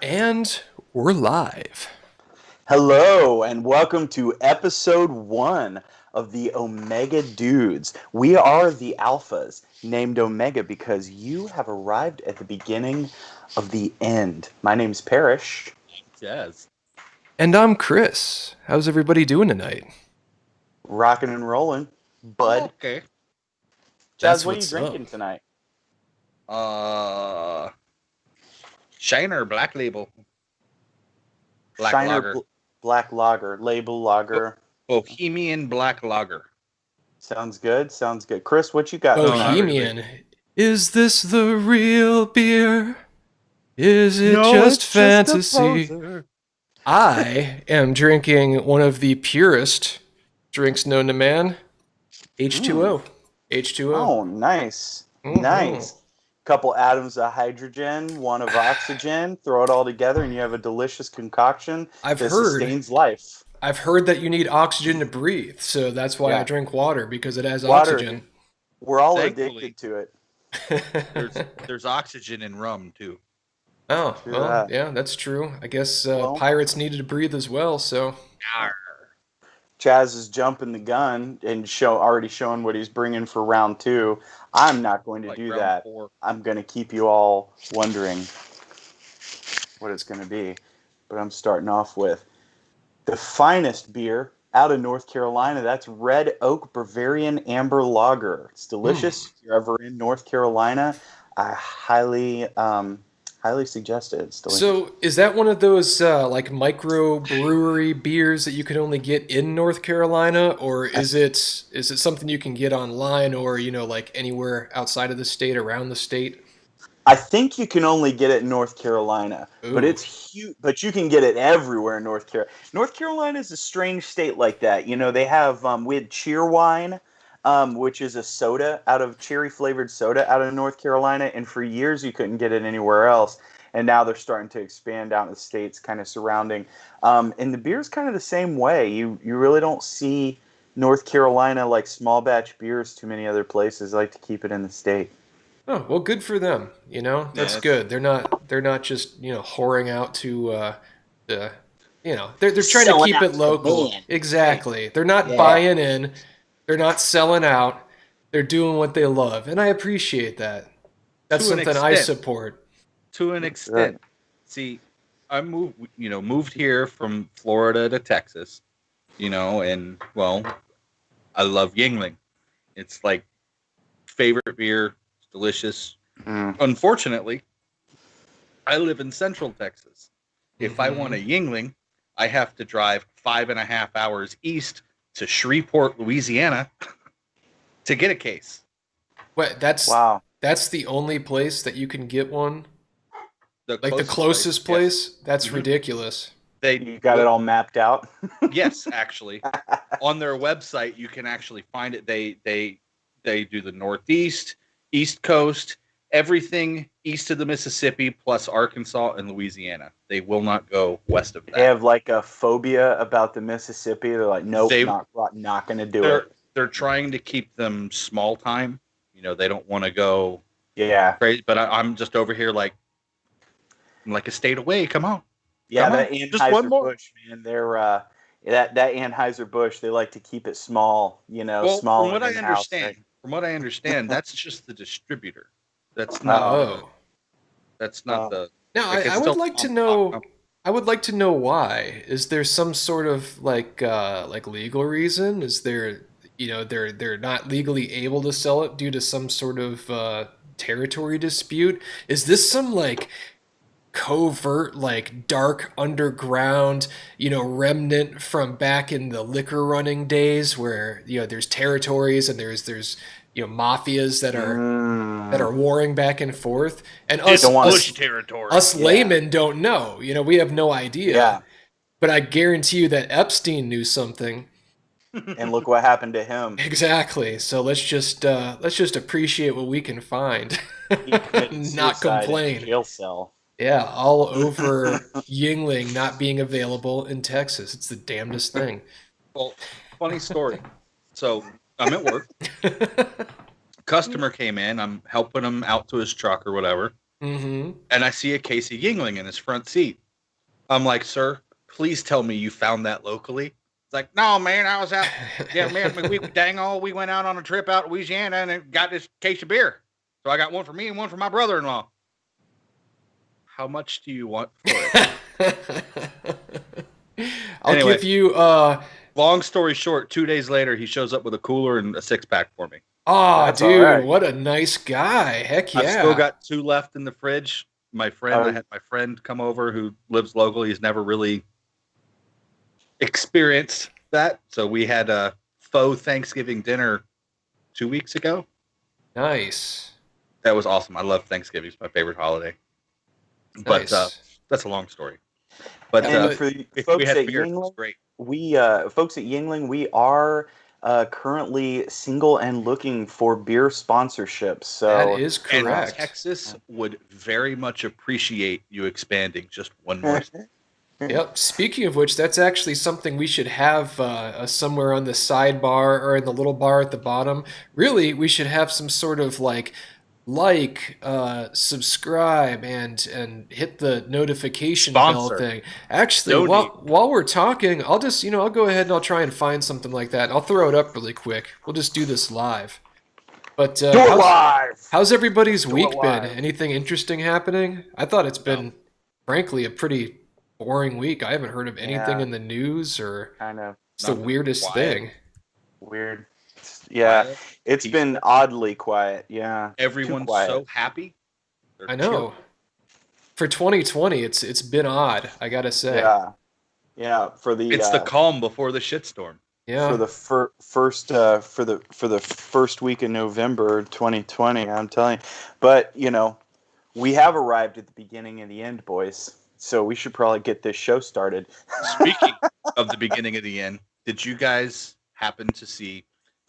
And we're live. Hello, and welcome to episode 1 of the Omega Dudes. We are the Alphas, named Omega because you have arrived at the beginning of the end. My name's Parrish. Chaz. And I'm Chris. How's everybody doing tonight? Rocking and rolling. Bud. Okay. Chaz, That's what are you what's drinking up. tonight? Shiner Black Label. Black Shiner Lager. Black Lager. Label Lager. Bohemian Black Lager. Sounds good. Sounds good. Chris, what you got tonight? Bohemian. Is this the real beer? Is it No, just it's just a fantasy? poser. I am drinking one of the purest drinks known to man, H2O. H2O. Oh, nice. Mhm. Nice. Couple atoms of hydrogen, one of oxygen, throw it all together, and you have a delicious concoction I've that heard. sustains life. I've heard that you need oxygen to breathe, so that's why I Yeah. drink water, because it has Water. oxygen. We're all Thankfully. addicted to it. There's oxygen in rum too. Oh, True well, that. yeah, that's true. I guess Well- pirates needed to breathe as well, so. Arr. Chaz is jumping the gun and already showing what he's bringing for round 2. I'm not going to Like do round that. 4. I'm going to keep you all wondering what it's going to be. But I'm starting off with the finest beer out of North Carolina. That's Red Oak Bavarian Amber Lager. It's delicious. If you're ever in North Carolina, I highly suggest it. It's delicious. So, is that one of those like micro brewery beers that you can only get in North Carolina, or is it something you can get online, or like anywhere outside of the state, around the state? I think you can only get it in North Carolina, but Ooh. it's huge. But you can get it everywhere in North Carolina. North Carolina is a strange state like that. They have we had Cheerwine, which is a soda cherry flavored soda out of North Carolina, and for years you couldn't get it anywhere else. And now they're starting to expand out in the states, kind of surrounding. And the beer's kind of the same way. You really don't see North Carolina like small batch beers too many other places. They like to keep it in the state. Oh, well, good for them. That's Yeah. good. They're not just whoring out to the they're trying to Selling keep out it to local. man. Exactly. They're not Yeah. buying in. They're not selling out. They're doing what they love, and I appreciate that. That's To an something I extent. support. To an extent. See, I moved here from Florida to Texas, and well, I love Yuengling. It's like favorite beer. It's delicious. Mm. Unfortunately, I live in Central Texas. If I want a Mm-hmm. Yuengling, I have to drive 5.5 hours east to Shreveport, Louisiana, to get a case. What? That's Wow. that's the only place that you can get one. Like the closest closest place? That's Mhm. ridiculous. They You got it all mapped out. Yes, actually, on their website you can actually find it. They do the Northeast, East Coast, everything east of the Mississippi, plus Arkansas and Louisiana. They will not go west of They that. have like a phobia about the Mississippi. They're like, nope, They- not going to do They're it. they're trying to keep them small time. They don't want to go Yeah, crazy. But I'm just over here I'm like a state away. Come on. yeah. Come That on, just one more. Anheuser-Busch, man. They're that Anheuser-Busch. They like to keep it small. Well, small. from what I and in-house, understand, that's just the distributor. That's not. Oh. That's not Oh. the. Now, Like, it's I would still like to mom and pop know. company. I would like to know why. Is there some sort of like legal reason? Is there they're not legally able to sell it due to some sort of territory dispute? Is this some like covert, like dark underground, remnant from back in the liquor running days where there's territories and there's mafias that are warring back and forth, and us don't want Bush territory. us Yeah. laymen don't know. We have no idea. Yeah. But I guarantee you that Epstein knew something. And look what happened to him. Exactly. So let's just appreciate what we can find, He committed not suicide in a complain. jail cell. Yeah, all over Yuengling not being available in Texas. It's the damnedest thing. Well, funny story. So I'm at work. Customer came in. I'm helping him out to his truck or whatever. Mm-hmm. And I see a case of Yuengling in his front seat. I'm like, sir, please tell me you found that locally. It's like, no, man, I was out. Yeah, man, we went out on a trip out to Louisiana and got this case of beer. So I got one for me and one for my brother-in-law. How much do you want for it? I'll Anyway. give you Long story short, 2 days later, he shows up with a cooler and a 6-pack for me. oh, That's all dude, right. what a nice guy. Heck yeah. I've still got 2 left in the fridge. I had my friend come over who lives locally. He's never really experienced that. So we had a faux Thanksgiving dinner 2 weeks ago. Nice. That was awesome. I love Thanksgiving. It's my favorite holiday. Nice. But that's a long story. But for if folks we had at beer, it Yuengling, was great. folks at Yuengling, we are currently single and looking for beer sponsorships. So That is And correct. Texas would very much appreciate you expanding just one more. Yep. Speaking of which, that's actually something we should have somewhere on the sidebar or in the little bar at the bottom. Really, we should have some sort of subscribe and hit the notification bell Sponsor. thing. Actually, Donate. while we're talking, I'll just I'll go ahead and I'll try and find something like that. I'll throw it up really quick. We'll just do this live. But do it live. how's everybody's Do week it been? live. Anything interesting happening? I thought it's been, frankly, a pretty boring week. I haven't heard of anything Yeah. in the news or Kind of it's the Nothing. weirdest Quiet. thing. weird. Yeah, Quiet. it's been oddly quiet. Yeah, Everyone's Too quiet. so happy. They're I know. chill. For 2020, it's been odd, I gotta say. Yeah. For the It's the calm before the shitstorm. Yeah. for the first week in November 2020. I'm telling you, but we have arrived at the beginning and the end, boys. So we should probably get this show started. Speaking of the beginning of the end, did you guys happen to see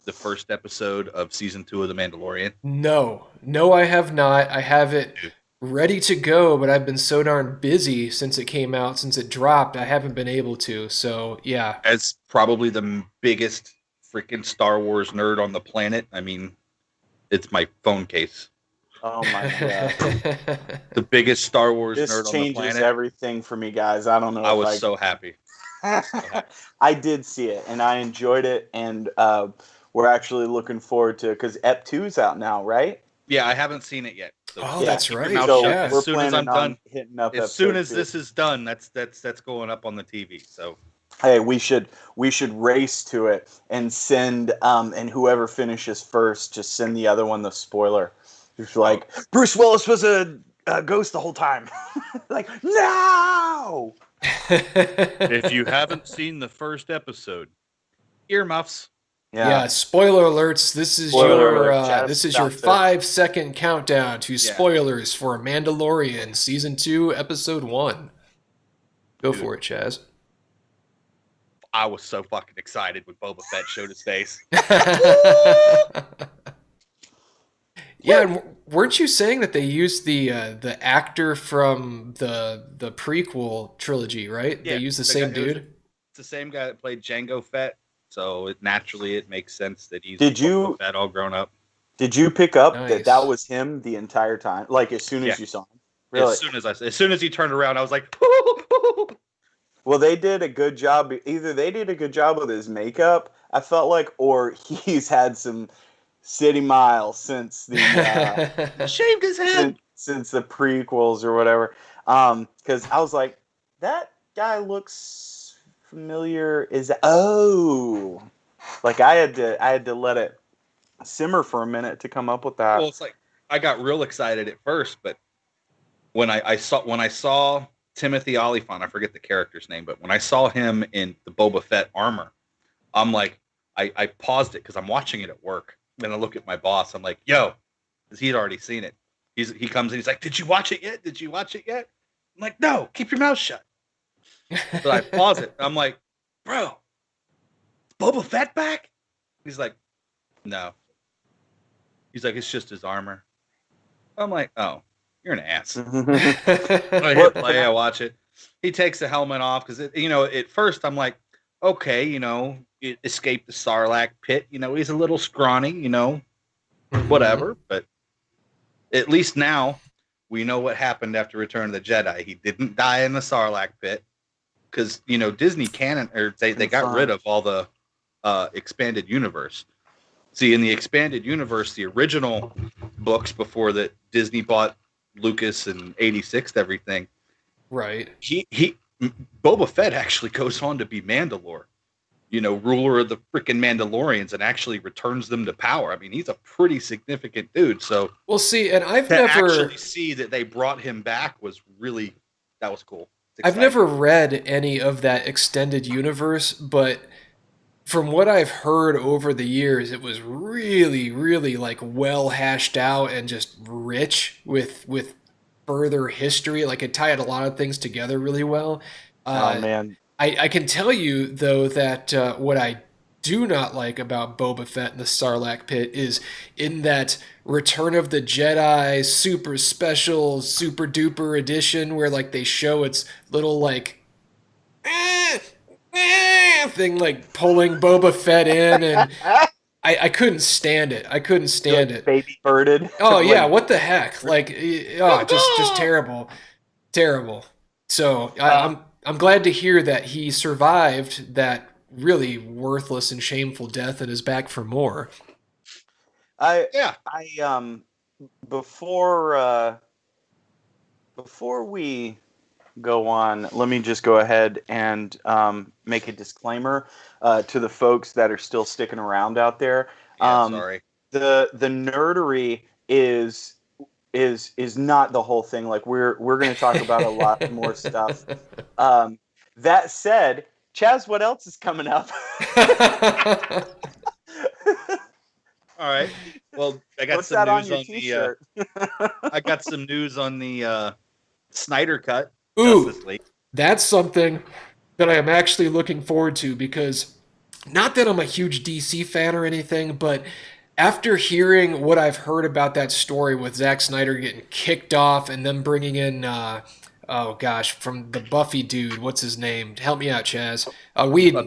the first episode of season 2 of The Mandalorian? No, I have not. I have it ready to go, but I've been so darn busy since it came out, since it dropped, I haven't been able to. So, yeah. As probably the biggest freaking Star Wars nerd on the planet, I mean, it's my phone case. Oh my god! The biggest Star Wars This nerd on the changes planet. everything for me, guys. I don't know. I if was so happy. I did see it, and I enjoyed it, and we're actually looking forward to it because Ep 2's out now, right? Yeah, I haven't seen it yet. So Oh, that's keep your right. mouth So shut. Yeah. As we're soon as planning I'm on done, hitting up. as soon episode as 2. this is done, that's going up on the TV. So Hey, we should race to it and send and whoever finishes first, just send the other one the spoiler. It's like Bruce Willis was a ghost the whole time. Like no. if you haven't seen the first episode, earmuffs. Yeah, spoiler alerts. This is Spoiler your alert. Chat this is your about it. 5-second countdown to spoilers for Mandalorian season 2, episode 1. Go for it, Chaz. I was so fucking excited when Boba Fett showed his face. Yeah, and weren't you saying that they used the actor from the prequel trilogy, right? Yeah, They used the the same guy- it was- dude. It's the same guy that played Jango Fett, so it makes sense that he's Did you- Boba Fett all grown up. Did you pick up Nice. that was him the entire time? Like as soon as Yeah. you saw him? Really? As soon as he turned around, I was like, Well, they did a good job. Either they did a good job with his makeup, I felt like, or he's had some city miles since the shaved his head. since the prequels or whatever. Because I was like, that guy looks familiar. Like I had to let it simmer for a minute to come up with that. Well, it's like I got real excited at first, but when I saw Timothy Olyphant, I forget the character's name, but when I saw him in the Boba Fett armor, I'm like, I paused it because I'm watching it at work. Then I look at my boss. I'm like, yo, because he'd already seen it. He comes in. He's like, did you watch it yet? Did you watch it yet? I'm like, no, keep your mouth shut. But I pause it. I'm like, bro, is Boba Fett back? He's like, no. He's like, it's just his armor. I'm like, oh, you're an ass. I hit play, I watch it. He takes the helmet off because, at first I'm like, okay, it escaped the Sarlacc pit. He's a little scrawny, whatever. But at least now we know what happened after Return of the Jedi. He didn't die in the Sarlacc pit because Disney canon or they got rid of all the expanded universe. See, in the expanded universe, the original books before that Disney bought Lucas and 86th everything. Right. He Boba Fett actually goes on to be Mandalore, ruler of the freaking Mandalorians, and actually returns them to power. I mean, he's a pretty significant dude. So, well, see, and I've to never actually see that they brought him back was cool. I've never read any of that extended universe, but from what I've heard over the years, it was really, really like well hashed out and just rich with further history. Like it tied a lot of things together really well. Oh man, I can tell you though that what I do not like about Boba Fett and the Sarlacc pit is in that Return of the Jedi super special super duper edition where like they show its little like thing like pulling Boba Fett in, and I couldn't stand it. I couldn't stand it. Baby birded. Oh yeah, what the heck? Like, oh, just terrible, terrible. So I'm glad to hear that he survived that really worthless and shameful death and is back for more. Before we go on, let me just go ahead and make a disclaimer to the folks that are still sticking around out there. Sorry. The nerdery is not the whole thing. Like we're going to talk about a lot more stuff. That said, Chaz, what else is coming up? All right. Well, I got some news on t-shirt? I got some news on the Snyder Cut. Ooh, that's something that I am actually looking forward to because not that I'm a huge DC fan or anything, but after hearing what I've heard about that story with Zack Snyder getting kicked off and them bringing in, from the Buffy dude, what's his name? Help me out, Chaz.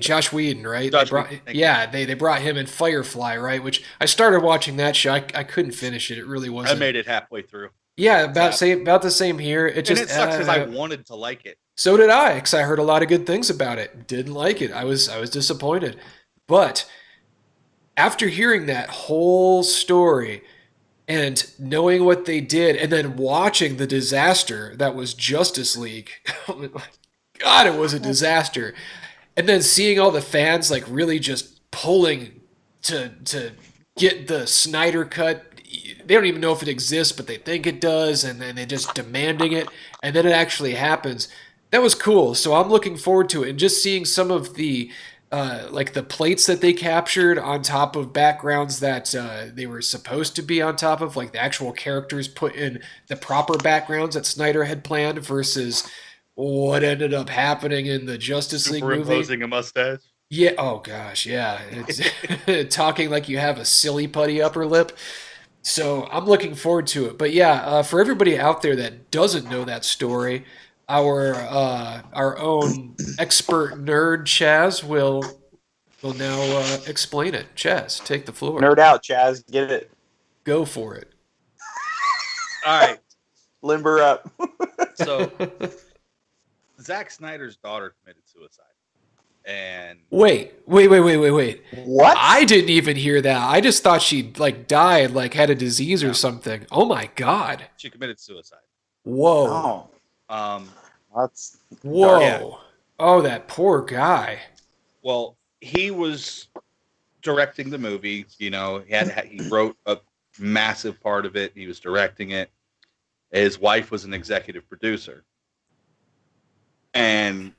Josh Whedon, right? They brought him in Firefly, right? Which I started watching that show. I couldn't finish it. It really wasn't. I made it halfway through. Yeah, about the same here. It sucks because I wanted to like it. So did I, because I heard a lot of good things about it. Didn't like it. I was disappointed. But after hearing that whole story and knowing what they did, and then watching the disaster that was Justice League, God, it was a disaster. And then seeing all the fans like really just pulling to get the Snyder Cut. They don't even know if it exists, but they think it does, and then they're just demanding it, and then it actually happens. That was cool. So I'm looking forward to it, and just seeing some of the like the plates that they captured on top of backgrounds that they were supposed to be on top of, like the actual characters put in the proper backgrounds that Snyder had planned versus what ended up happening in the Justice League movie. Superimposing a mustache. Yeah. Oh gosh. Yeah. It's talking like you have a silly putty upper lip. So I'm looking forward to it. But yeah, for everybody out there that doesn't know that story, our own expert nerd Chaz will now explain it. Chaz, take the floor. Nerd out, Chaz. Get it. Go for it. All right. Limber up. So, Zack Snyder's daughter committed suicide. And wait. What? I didn't even hear that. I just thought she like died, like had a disease or something. Oh my God. She committed suicide. Whoa. Oh. That's whoa. Yeah. Oh, that poor guy. Well, he was directing the movie. He wrote a massive part of it. He was directing it. His wife was an executive producer. And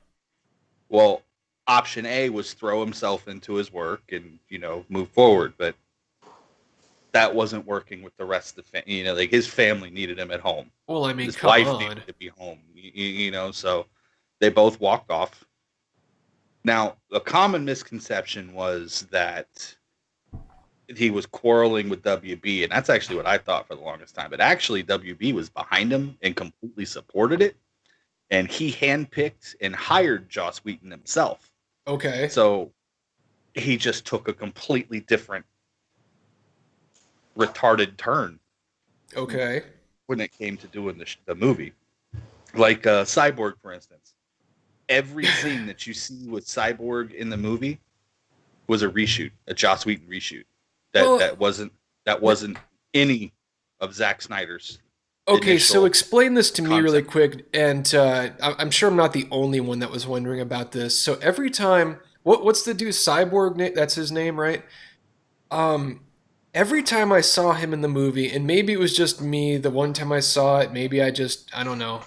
well, option A was throw himself into his work and, move forward. But that wasn't working with the rest of the family. Like his family needed him at home. Well, I mean, his come wife on. needed to be home, so they both walked off. Now, the common misconception was that he was quarreling with WB, and that's actually what I thought for the longest time. But actually, WB was behind him and completely supported it, and he handpicked and hired Joss Whedon himself. Okay. So he just took a completely different retarded turn. Okay. when it came to doing the movie. Like Cyborg, for instance. Every scene that you see with Cyborg in the movie was a reshoot, a Joss Whedon reshoot. That wasn't any of Zack Snyder's Okay, so initial explain this to me really concept. quick, and I'm sure I'm not the only one that was wondering about this. So every time, what's the dude Cyborg? That's his name, right? Um, every time I saw him in the movie, and maybe it was just me. The one time I saw it, maybe I don't know,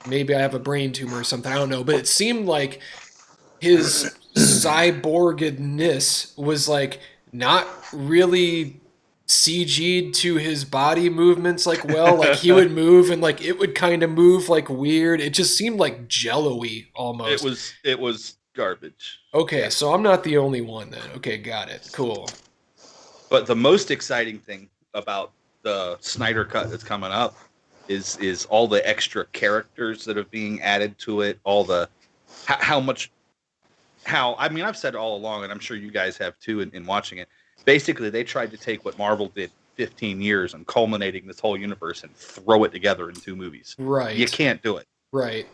maybe I have a brain tumor or something. I don't know, but it seemed like his cyborgedness was like not really CG'd to his body movements like well. Like he would move and like it would kind of move like weird. It just seemed like jello-y It almost. was garbage. Okay, Yeah. so I'm not the only one then. Okay, got it. Cool. But the most exciting thing about the Snyder Cut that's coming up is all the extra characters that are being added to it. All the how I mean I've said all along, and I'm sure you guys have too in watching it. Basically, they tried to take what Marvel did 15 years and culminating this whole universe and throw it together in 2 movies. Right. You can't do it. Right.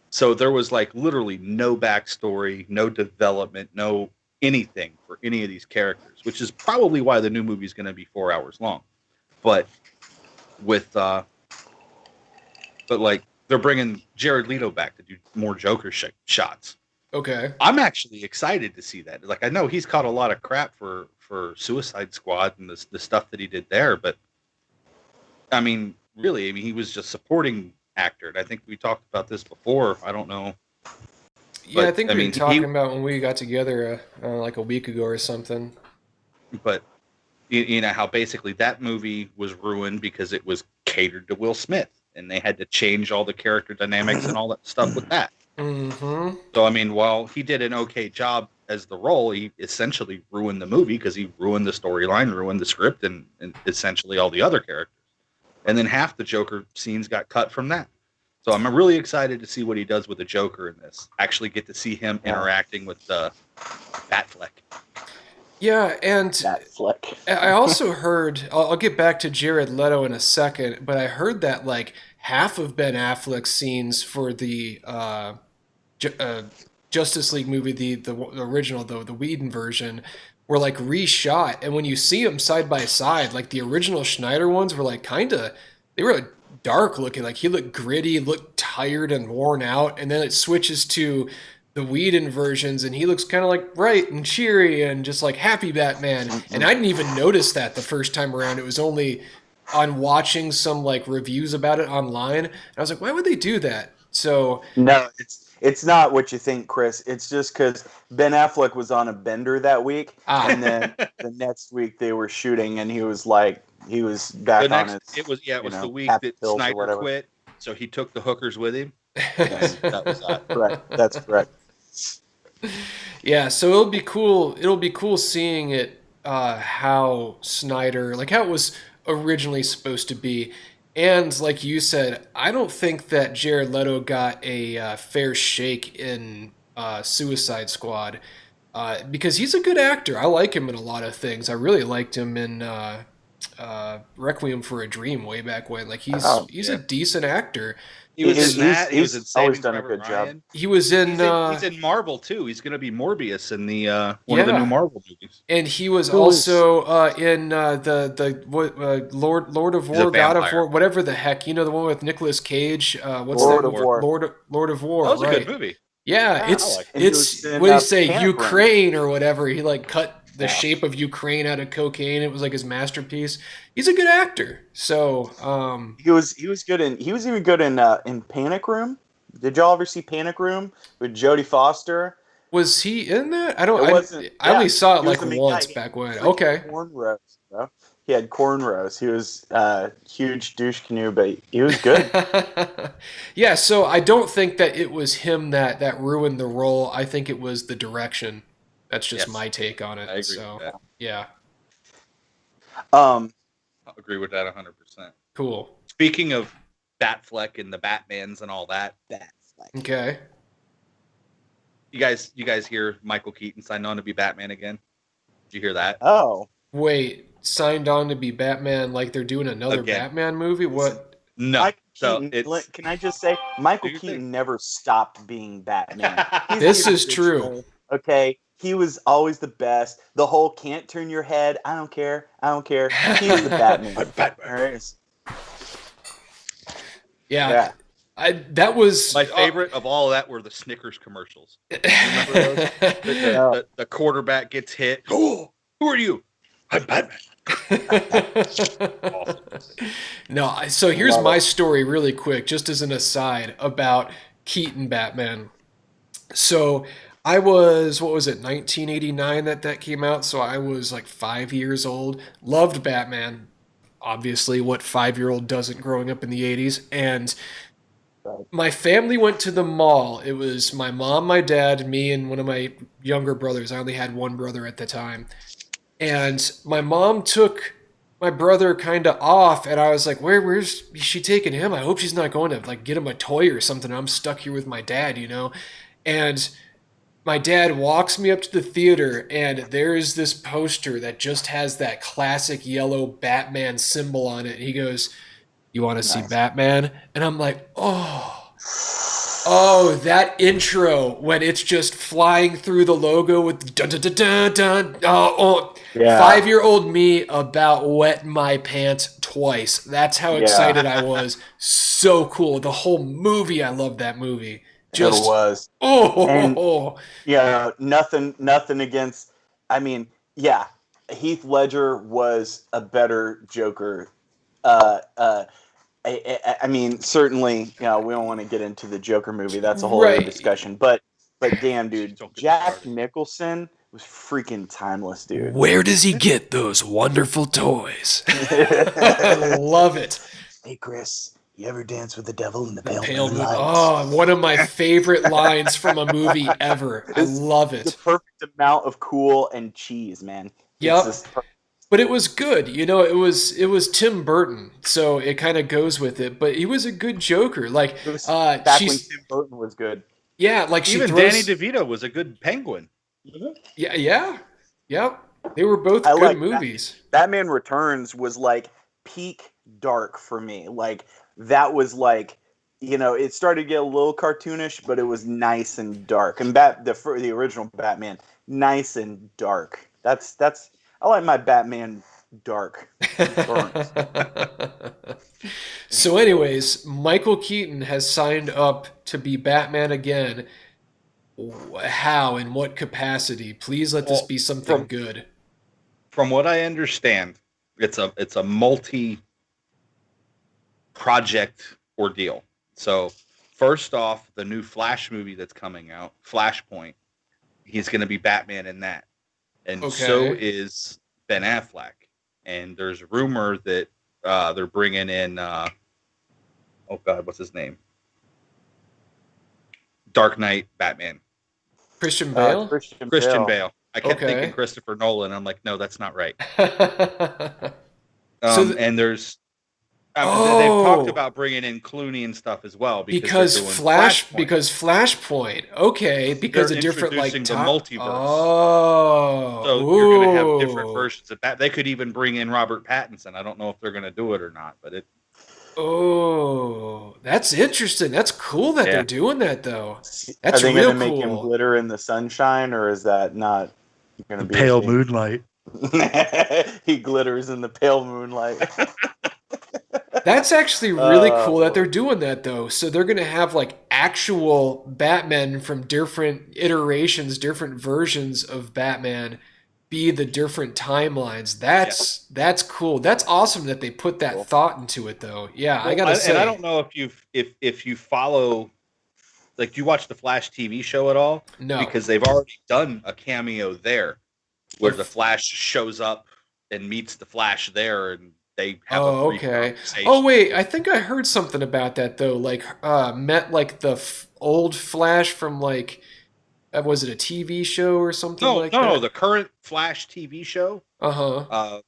So there was like literally no backstory, no development, no anything for any of these characters, which is probably why the new movie is going to be 4 hours long. But with but like they're bringing Jared Leto back to do more Joker shots. Okay. I'm actually excited to see that. Like I know he's caught a lot of crap for Suicide Squad and the stuff that he did there, but I mean, really, I mean, he was just supporting actor. And I think we talked about this before. I don't know, Yeah, I but think I we were mean, talking about when we got together like a week ago or something. but you know how basically that movie was ruined because it was catered to Will Smith, and they had to change all the character dynamics and all that stuff with that. Mm-hmm. So I mean, while he did an okay job as the role, he essentially ruined the movie because he ruined the storyline, ruined the script, and essentially all the other characters. And then half the Joker scenes got cut from that. So I'm really excited to see what he does with the Joker in this. Actually, get to see him interacting with Batfleck. Yeah, and That flick. I also heard. I'll get back to Jared Leto in a second, but I heard that like half of Ben Affleck's scenes for the Ju- uh, Justice League movie, the original though, the Whedon version, were like reshot, and when you see them side by side, like the original Schneider ones were like kind of they were dark looking, like he looked gritty, looked tired and worn out, and then it switches to the Whedon versions, and he looks kind of like bright and cheery and just like happy Batman. And I didn't even notice that the first time around. It was only on watching some like reviews about it online, and I was like, why would they do that? So No, it's not what you think, Chris. It's just because Ben Affleck was on a bender that week, ah, and then the next week they were shooting, and he was The back on next, his it was the week happy that pills or Snyder whatever. quit, so he took the hookers with him. Yes, That was that. correct. That's correct. yeah, so it'll be cool. It'll be cool seeing it how Snyder, like how it was originally supposed to be. And like you said, I don't think that Jared Leto got a fair shake in Suicide Squad because he's a good actor. I like him in a lot of things. I really liked him in Requiem for a Dream way back when. Like Oh, he's a Yeah, decent actor. he was in that. He was in He's always Saving done a Private good job. Ryan. He was in He's in Marvel too. He's going to be Morbius in the one of the new yeah. Marvel movies. And he was Who is also in the what Lord of He's a War, God of vampire. War, whatever the heck, you know, the one with Nicolas Cage. What's Lord that Lord of of movie? War. War? Lord of War, That was a good right? movie. Yeah, Yeah, I it's like it. and he was in what do you say, Panic Room. Ukraine or whatever. He like cut the Yeah. shape of Ukraine out of cocaine. It was like his masterpiece. He's a good actor. So He was even good in Panic Room. Did y'all ever see Panic Room with Jodie Foster? was he in that? I don't. It wasn't. I only Yeah, saw it he was like the main guy. once He back when. had Okay. cornrows, bro. He had cornrows. He was huge douche canoe, but he was good. Yeah, so I don't think that it was him that ruined the role. I think it was the direction. That's just Yes, my take on I it. agree So, with that. yeah, Um, I agree with that 100%. cool. Speaking of Batfleck and the Batmans and all that, that's like Okay. you guys hear Michael Keaton signed on to be Batman again? Did you hear that? oh Wait, signed on to be Batman like they're doing another Again. Batman movie? Listen, What? No. Michael So Keaton, it's can I just say, Michael do your Keaton thing. never stopped being Batman. He's This the is true. original, okay? He was always the best. The whole can't turn your head. I don't care. I don't care. He's the Batman. I'm Batman. All right? Yeah. That was My favorite of all of that were the Snickers commercials. Remember those? The quarterback gets hit. Oh, who are you? I'm Batman. Awesome. No, so here's my story really quick, just as an aside about Keaton Batman. So I was, what was it, 1989 that came out? So I was like 5 years old. Loved Batman. Obviously, what 5-year-old doesn't growing up in the 80s? And my family went to the mall. It was my mom, my dad, me, and one of my younger brothers. I only had one brother at the time. And my mom took my brother kind of off, and I was like, where's she taking him? I hope she's not going to like get him a toy or something. I'm stuck here with my dad, you know? And my dad walks me up to the theater, and there's this poster that just has that classic yellow Batman symbol on it. He goes, "You want to see Batman?" And I'm like, oh, that intro when it's just flying through the logo with dun dun dun dun dun. Oh, Yeah. 5-year-old me about wet my pants twice. That's how excited I was. So cool. The whole movie, I love that movie. Just it was. oh, Yeah, nothing against. I mean, yeah, Heath Ledger was a better Joker. I mean, certainly, we don't want to get into the Joker movie. That's a whole other discussion. But damn, dude, Jack Nicholson was freaking timeless, dude. Where does he get those wonderful toys? I love it. Hey, Chris. You ever dance with the devil in the pale moonlight? moonlight? Oh, one of my favorite lines from a movie ever. I love it. The perfect amount of cool and cheese, man. Yep. But it was good. You know, it was Tim Burton, so it kind of goes with it. But he was a good Joker. Like, back when Tim Burton was good. Yeah, like even Danny DeVito was a good Penguin. Yeah. Yep. They were both good movies. Batman Returns was like peak dark for me. Like, that was like, it started to get a little cartoonish, but it was nice and dark. And the original Batman, nice and dark. That's I like my Batman dark. So anyways, Michael Keaton has signed up to be Batman again. How? In what capacity? Please let this be something good. From what I understand, it's a multi-project ordeal. So first off, the new Flash movie that's coming out, Flashpoint, he's going to be Batman in that. And so is Ben Affleck. And there's a rumor that they're bringing in, oh God, what's his name? Dark Knight Batman. Christian Bale? Christian Bale. I kept thinking Christopher Nolan. I'm like, no, that's not right. And there's... they've talked about bringing in Clooney and stuff as well because Flashpoint. Okay, because they're a different introducing the multiverse. Oh, so you're going to have different versions of that. They could even bring in Robert Pattinson. I don't know if they're going to do it or not, but it. Oh, that's interesting. That's cool that they're doing that, though. That's real cool. Are they going to make him glitter in the sunshine, or is that not going to be pale moonlight? He glitters in the pale moonlight. That's actually really cool that they're doing that, though. So they're going to have like actual Batman from different iterations, different versions of Batman be the different timelines. That's cool. That's awesome that they put that thought into it, though. Yeah, I gotta say. And I don't know if you follow, like, do you watch the Flash TV show at all? No, because they've already done a cameo there, where the Flash shows up and meets the Flash there, and they have a brief conversation. Oh wait, I think I heard something about that though. Like, met like the old Flash from like. Was it a TV show or something that? No, the current Flash TV show. Uh-huh.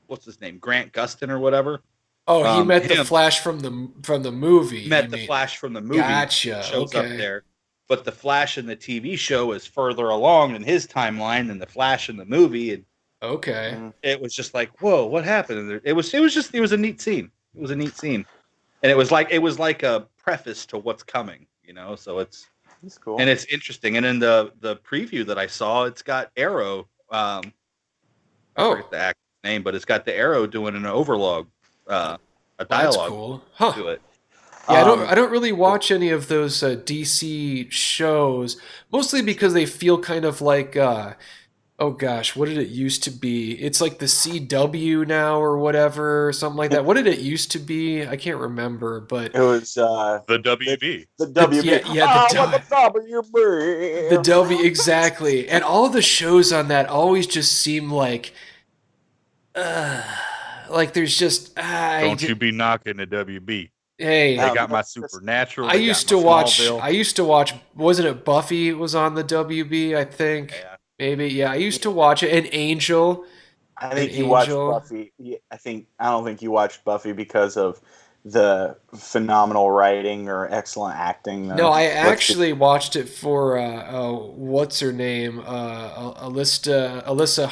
What's his name? Grant Gustin or whatever. Oh, he met the Flash from the movie. Met the Flash from the movie. Gotcha. Shows up there. But the Flash in the TV show is further along in his timeline than the Flash in the movie. And Okay. Mm. It was just like, whoa, what happened? And it was a neat scene. It was a neat scene, and it was like a preface to what's coming, you know. So That's cool. and it's interesting. And in the preview that I saw, it's got Arrow. I forget Oh, the actor's name, but it's got the Arrow doing an overlog, a well, that's dialogue cool. Huh. to it. Yeah, Um, I don't really watch any of those DC shows, mostly because they feel kind of like oh gosh, what did it used to be? It's like the CW now or whatever, or something like that. What did it used to be? I can't remember, but it was The the, WB. the WB. What the the WB? W exactly, and all the shows on that always just seem uh, like there's just Don't you be knocking the WB. They hey, got my That's Supernatural. I They got used my to watch. Smallville. I used to watch. Wasn't it Buffy was on the WB? I think Yeah. maybe. Yeah, I used to watch it. And Angel. I And think you watched Angel. Buffy. I don't think you watched Buffy because of the phenomenal writing or excellent acting. No, I Let's be actually watched it for what's her name? Alyssa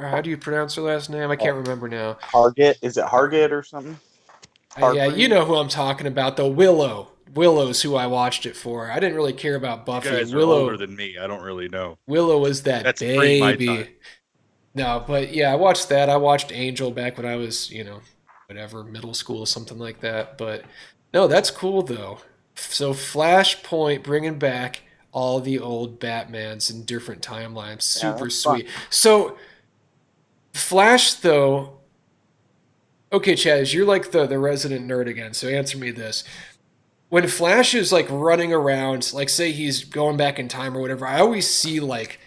how do you pronounce her last name? I uh, can't remember now. Hargit. Is it Hargit or something? Yeah, you Hargreaves? know who I'm talking about, though. Willow. Willow's who I watched it for. I didn't really care about You Buffy. guys are older than me. I don't really know. Willow was that That's pre my time. baby. No, but yeah, I watched that. I watched Angel back when I was, whatever, middle school, something like that. But no, that's cool though. So Flashpoint bringing back all the old Batmans in different timelines. Yeah, Super that's fun. sweet. So Flash though, okay, Chaz, you're like the resident nerd again. So answer me this. When Flash is like running around, like say he's going back in time or whatever, I always see like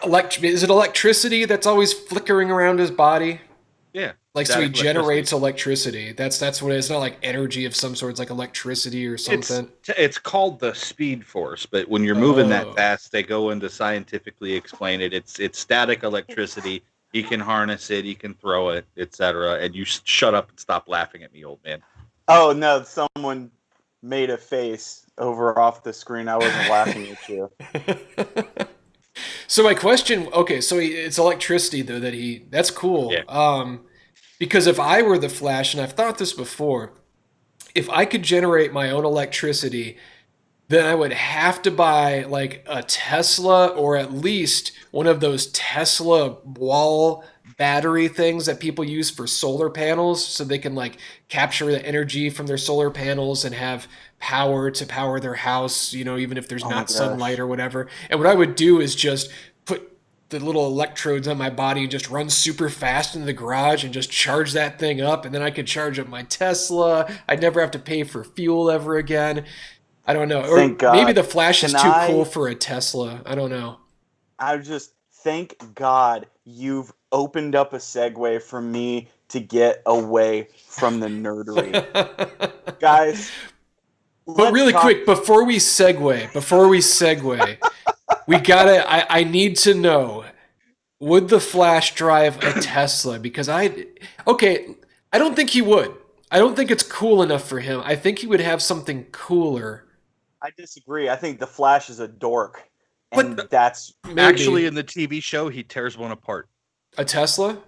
is it electricity that's always flickering around his body? Yeah. Like so he Static electricity. generates electricity. That's what it is. It's not like energy of some sort. It's like electricity or something. It's called the speed force, but when you're moving that Oh. fast, they go into scientifically explain it. It's static electricity. He can harness it, he can throw it, etc. And you shut up and stop laughing at me, old man. Oh no! Someone made a face over off the screen. I wasn't laughing at you. So my question, okay, so it's electricity though that's cool. Yeah. Because if I were the Flash, and I've thought this before, if I could generate my own electricity, then I would have to buy like a Tesla or at least one of those Tesla wall battery things that people use for solar panels so they can like capture the energy from their solar panels and have power to power their house, even if there's Oh my not gosh. sunlight or whatever. And what I would do is just put the little electrodes on my body and just run super fast into the garage and just charge that thing up, and then I could charge up my Tesla. I'd never have to pay for fuel ever again. I don't know. Or Thank God. maybe the Flash is Can too I- cool for a Tesla. I don't know. I just thank God you've opened up a segue for me to get away from the nerdery, guys. But really quick, before we segue, we gotta. I need to know: would the Flash drive a Tesla? Because okay, I don't think he would. I don't think it's cool enough for him. I think he would have something cooler. I disagree. I think the Flash is a dork, What and the- that's Maybe. Actually, in the TV show, he tears one apart. A Tesla?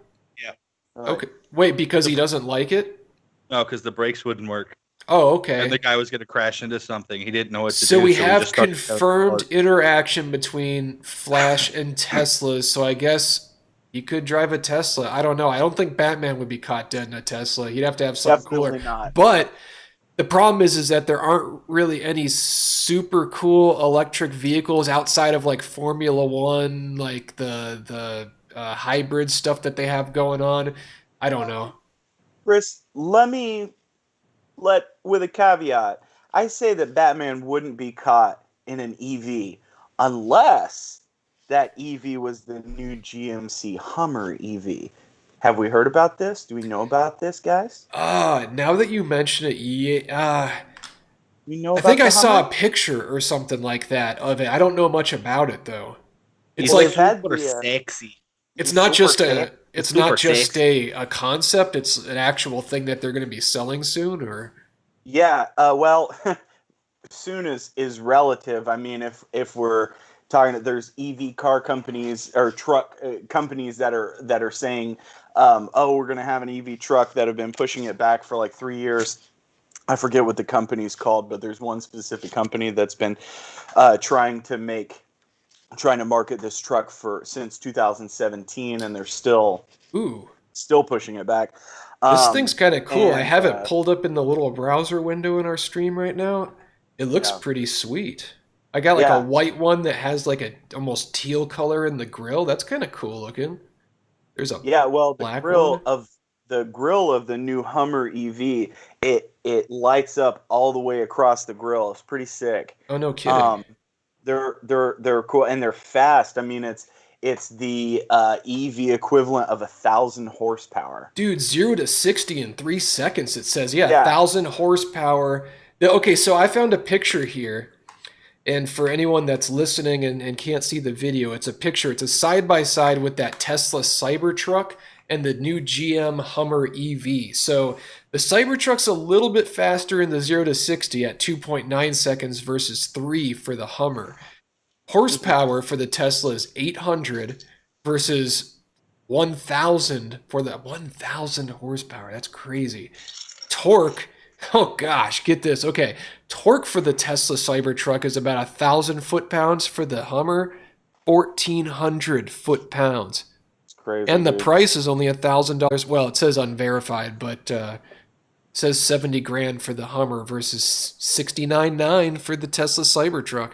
like, Okay. Wait, because he doesn't like it? No, because the brakes wouldn't work, Oh, okay. and the guy was going to crash into something. He didn't know what to do. So we he have just started tearing it confirmed apart. interaction between Flash and Teslas, so I guess he could drive a Tesla. I don't know. I don't think Batman would be caught dead in a Tesla. He'd have to have something Definitely cooler. not. But the problem is that there aren't really any super cool electric vehicles outside of like Formula One, like the hybrid stuff that they have going on. I don't know. Chris, with a caveat. I say that Batman wouldn't be caught in an EV unless that EV was the new GMC Hummer EV. Have we heard about this? Do we know about this, guys? Now that you mention it, yeah. We know I about think the I saw a Hummer? picture or something like that of it. I don't know much about it though. It's He's like they've had super the, sexy. it's he's not super just fan- it's super not just sexy. a concept. It's an actual thing that they're going to be selling soon. Or Yeah, well, soon is relative. I mean, if we're There's EV car companies or truck companies that are saying, oh, we're going to have an EV truck, that have been pushing it back for like 3 years. I forget what the company's called, but there's one specific company that's been trying to market this truck since 2017, and they're still pushing it back. This thing's kind of cool. I have it and pulled up in the little browser window in our stream right now. It looks pretty sweet. I got like a white one that has like a almost teal color in the grill. That's kind of cool looking. There's a black grill one. The grill of the new Hummer EV, it lights up all the way across the grill. It's pretty sick. Oh, no kidding. They're cool, and they're fast. I mean, it's the EV equivalent of 1,000 horsepower. Dude, 0 to 60 in 3 seconds. It says 1,000 horsepower. Okay, so I found a picture here. And for anyone that's listening and can't see the video, it's a picture. It's a side-by-side with that Tesla Cybertruck and the new GM Hummer EV. So the Cybertruck's a little bit faster in the 0 to 60 at 2.9 seconds versus 3 for the Hummer. Horsepower for the Tesla is 800 versus 1,000 for the 1,000 horsepower. That's crazy. Torque. Oh gosh, get this. Okay, torque for the Tesla Cybertruck is about 1,000 foot-pounds. For the Hummer, 1,400 foot-pounds. It's crazy. And the price is only $1,000. Well, it says unverified, but it says 70 grand for the Hummer versus 69.9 for the Tesla Cybertruck.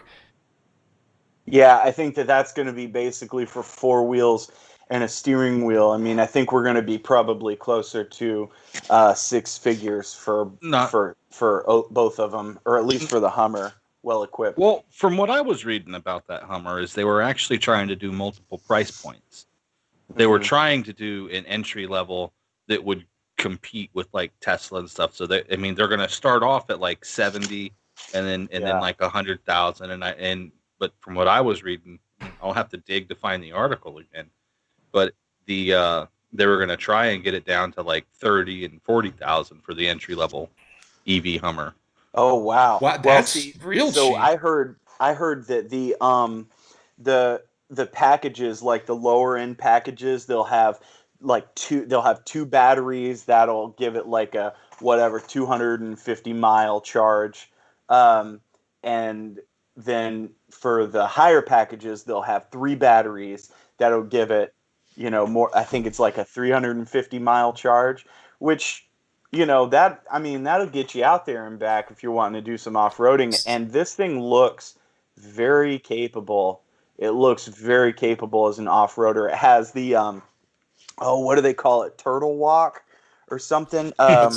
Yeah, I think that's going to be basically for 4 wheels and a steering wheel. I mean, I think we're going to be probably closer to 6 figures for both of them, or at least for the Hummer, well equipped. Well, from what I was reading about that Hummer, is they were actually trying to do multiple price points. They were trying to do an entry level that would compete with like Tesla and stuff. So they're going to start off at like 70, and then like 100,000. But from what I was reading, I'll have to dig to find the article again. But they were going to try and get it down to like 30 and 40,000 for the entry level EV Hummer. Oh wow! That's real cheap. So I heard that the packages, like the lower end packages, they'll have two batteries that'll give it like a 250 mile charge, and then for the higher packages they'll have 3 batteries that'll give it more. I think it's like a 350 mile charge, which that'll get you out there and back if you're wanting to do some off-roading. And this thing looks very capable. It looks very capable as an off-roader. It has the what do they call it, turtle walk or something. I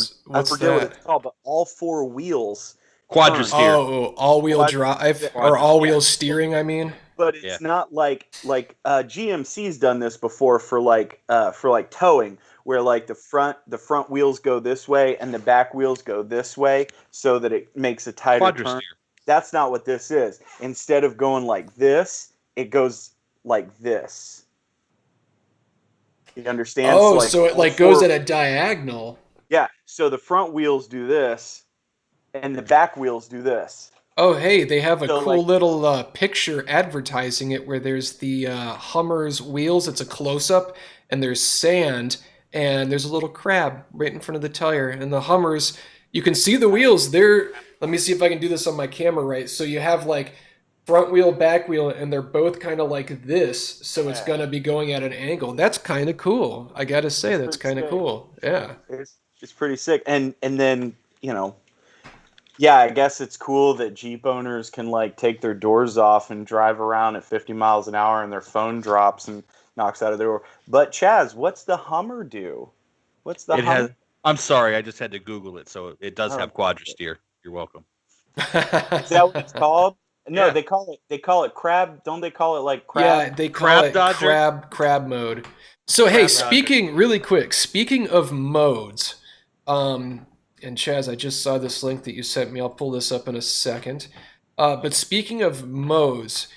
forget what it's called, but all 4 wheels, quadristeer. Oh, all-wheel drive or all-wheel steering, I mean. But it's not like GMC's done this before for towing, where like the front wheels go this way and the back wheels go this way, so that it makes a tighter turn. That's not what this is. Instead of going like this, it goes like this. You understand? Oh, so it goes at a diagonal. Yeah. So the front wheels do this, and the back wheels do this. Oh, hey, they have a cool little picture advertising it where there's the Hummer's wheels. It's a close-up, and there's sand, and there's a little crab right in front of the tire. And the Hummers, you can see the wheels. Let me see if I can do this on my camera right. So you have like front wheel, back wheel, and they're both kind of like this. So it's going to be going at an angle. That's kind of cool. I got to say, that's kind of cool. Yeah. It's pretty sick. And then, yeah, I guess it's cool that Jeep owners can like take their doors off and drive around at 50 miles an hour and their phone drops and knocks out of their door. But Chaz, what's the Hummer do? What's the Hummer? I'm sorry, I just had to Google it. So it does have quadristeer. You're welcome. Is that what it's called? No, they call it crab. Don't they call it like crab? Yeah, they call it crab mode. So hey, speaking of modes, and Chaz, I just saw this link that you sent me. I'll pull this up in a second. But speaking of modes,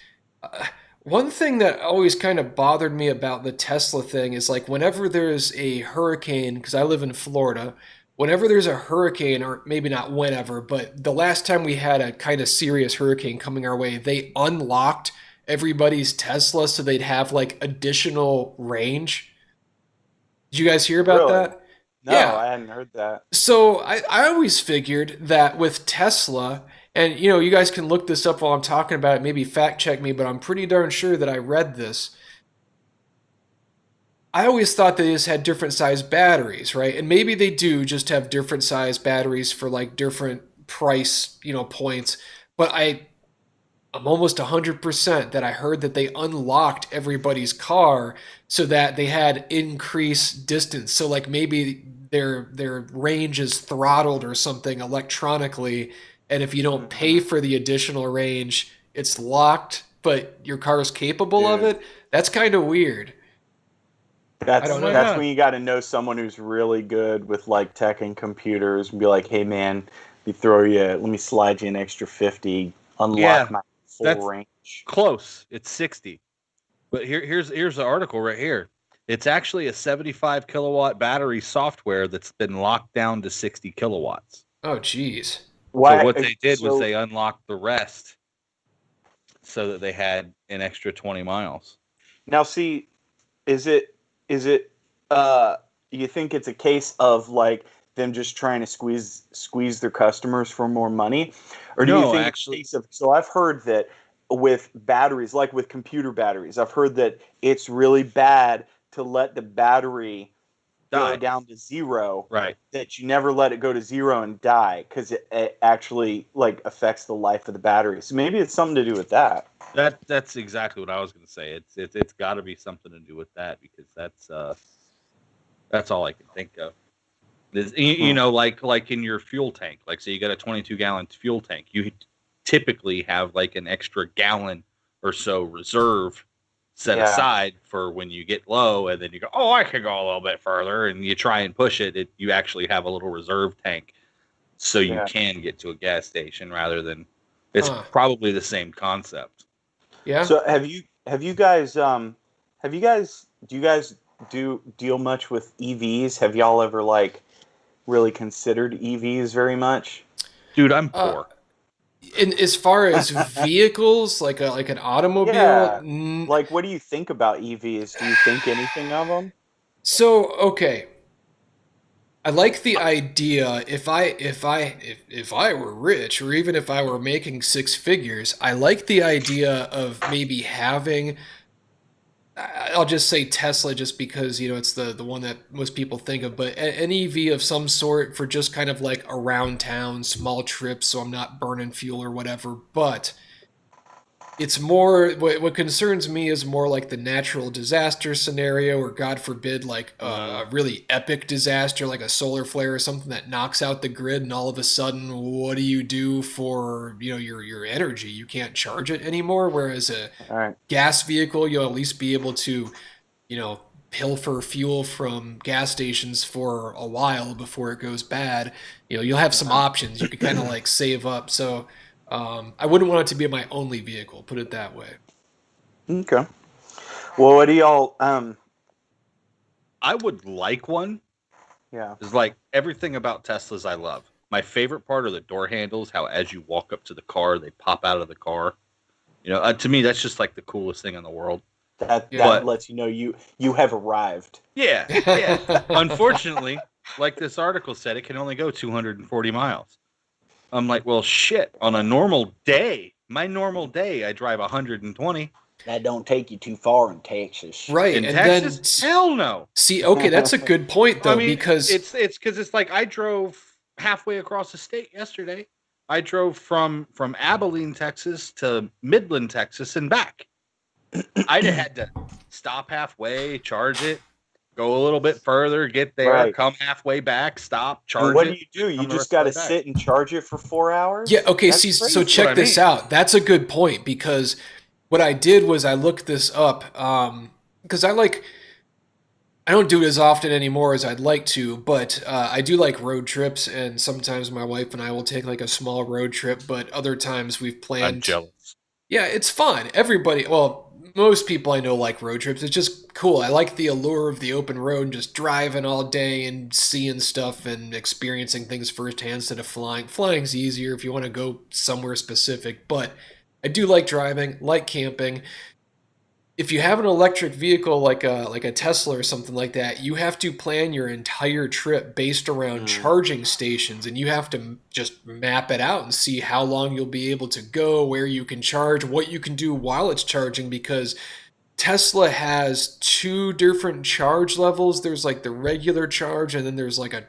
one thing that always kind of bothered me about the Tesla thing is like whenever there's a hurricane, because I live in Florida, whenever there's a hurricane, or maybe not whenever, but the last time we had a kind of serious hurricane coming our way, they unlocked everybody's Tesla so they'd have like additional range. Did you guys hear about Really? that? No, Yeah. I hadn't heard that. So I always figured that with Tesla, and you guys can look this up while I'm talking about it, maybe fact check me, but I'm pretty darn sure that I read this. I always thought they just had different size batteries, right? And maybe they do just have different size batteries for like different price, points. But I'm almost 100% that I heard that they unlocked everybody's car so that they had increased distance. So like maybe their range is throttled or something electronically, and if you don't pay Hmm. for the additional range, it's locked, but your car is capable of Dude, it. That's kind of weird. I Oh don't my know. that's god. when you got to know someone who's really good with like tech and computers and be like, hey man, let me slide you an extra 50, Yeah, unlock my full that's range. close. It's 60. But here's the article right here. It's actually a 75 kilowatt battery software that's been locked down to 60 kilowatts. Oh, geez. So Why? what they did was So they unlocked the rest so that they had an extra 20 miles. now, see, is it uh you think it's a case of like them just trying to squeeze their customers for more money, or do you No, think it's a actually, case of, so I've heard that with batteries, like with computer batteries, I've heard that it's really bad to let the battery go die. down to zero, Right. that you never let it go to zero and die, because it actually like affects the life of the battery. So maybe it's something to do with that. That's exactly what I was going to say. It's got to be something to do with that because that's all I can think of. Hmm. Like in your fuel tank, like say you got a 22-gallon fuel tank, you typically have like an extra gallon or so reserve set Yeah, aside for when you get low, and then you go, oh, I could go a little bit further, and you try and push it. You actually have a little reserve tank, so you yeah. can get to a gas station rather than. It's Huh. probably the same concept. Yeah. So have you guys do you guys do deal much with EVs? Have y'all ever like really considered EVs very much? Dude, I'm Uh, poor. in as far as vehicles, like an automobile, Yeah. Like, what do you think about EVs? Do you think anything of them? so okay. I like the idea. If I were rich, or even if I were making six figures, I like the idea of maybe having. I'll just say Tesla, just because it's the one that most people think of, but an EV of some sort for just kind of like around town, small trips, so I'm not burning fuel or whatever. But it's more what concerns me is more like the natural disaster scenario, or God forbid, like Mm, a really epic disaster, like a solar flare or something that knocks out the grid, and all of a sudden, what do you do for your energy? You can't charge it anymore. Whereas a all right. gas vehicle, you'll at least be able to, you know, pilfer fuel from gas stations for a while before it goes bad. You'll have some Uh-huh. options. You could kind of like save up. So I wouldn't want it to be my only vehicle, put it that way. Okay. Well, what do y'all I would like one. yeah. It's like everything about Teslas I love. My favorite part are the door handles, how as you walk up to the car, they pop out of the car. To me, that's just like the coolest thing in the world. That Yeah. But lets you know you have arrived. yeah, yeah. Unfortunately, like this article said, it can only go 240 miles. I'm like, well, shit. On a normal day, my normal day, I drive 120. That don't take you too far in Texas. Right. In And then Texas, hell no. see, okay, that's a good point I though, mean, because it's because it's like I drove halfway across the state yesterday. I drove from Abilene, Texas to Midland, Texas, and back. I'd have had to stop halfway, charge it, go a little bit further, get there, Right. come halfway back, stop, And charge what do it, you do? You come the just rest of got the to way back. sit and charge it for 4 hours? yeah, okay, That's see, so That's what crazy. I check this mean. out. That's a good point because what I did was I looked this up because I don't do it as often anymore as I'd like to, but I do like road trips, and sometimes my wife and I will take like a small road trip, but other times we've I'm planned. jealous. Yeah, it's fun. Everybody, well, most people I know like road trips. It's just cool. I like the allure of the open road and just driving all day and seeing stuff and experiencing things firsthand instead of flying. Flying's easier if you want to go somewhere specific, but I do like driving, like camping. If you have an electric vehicle like a Tesla or something like that, you have to plan your entire trip based around Mm. charging stations, and you have to just map it out and see how long you'll be able to go, where you can charge, what you can do while it's charging, because Tesla has two different charge levels. There's like the regular charge, and then there's like I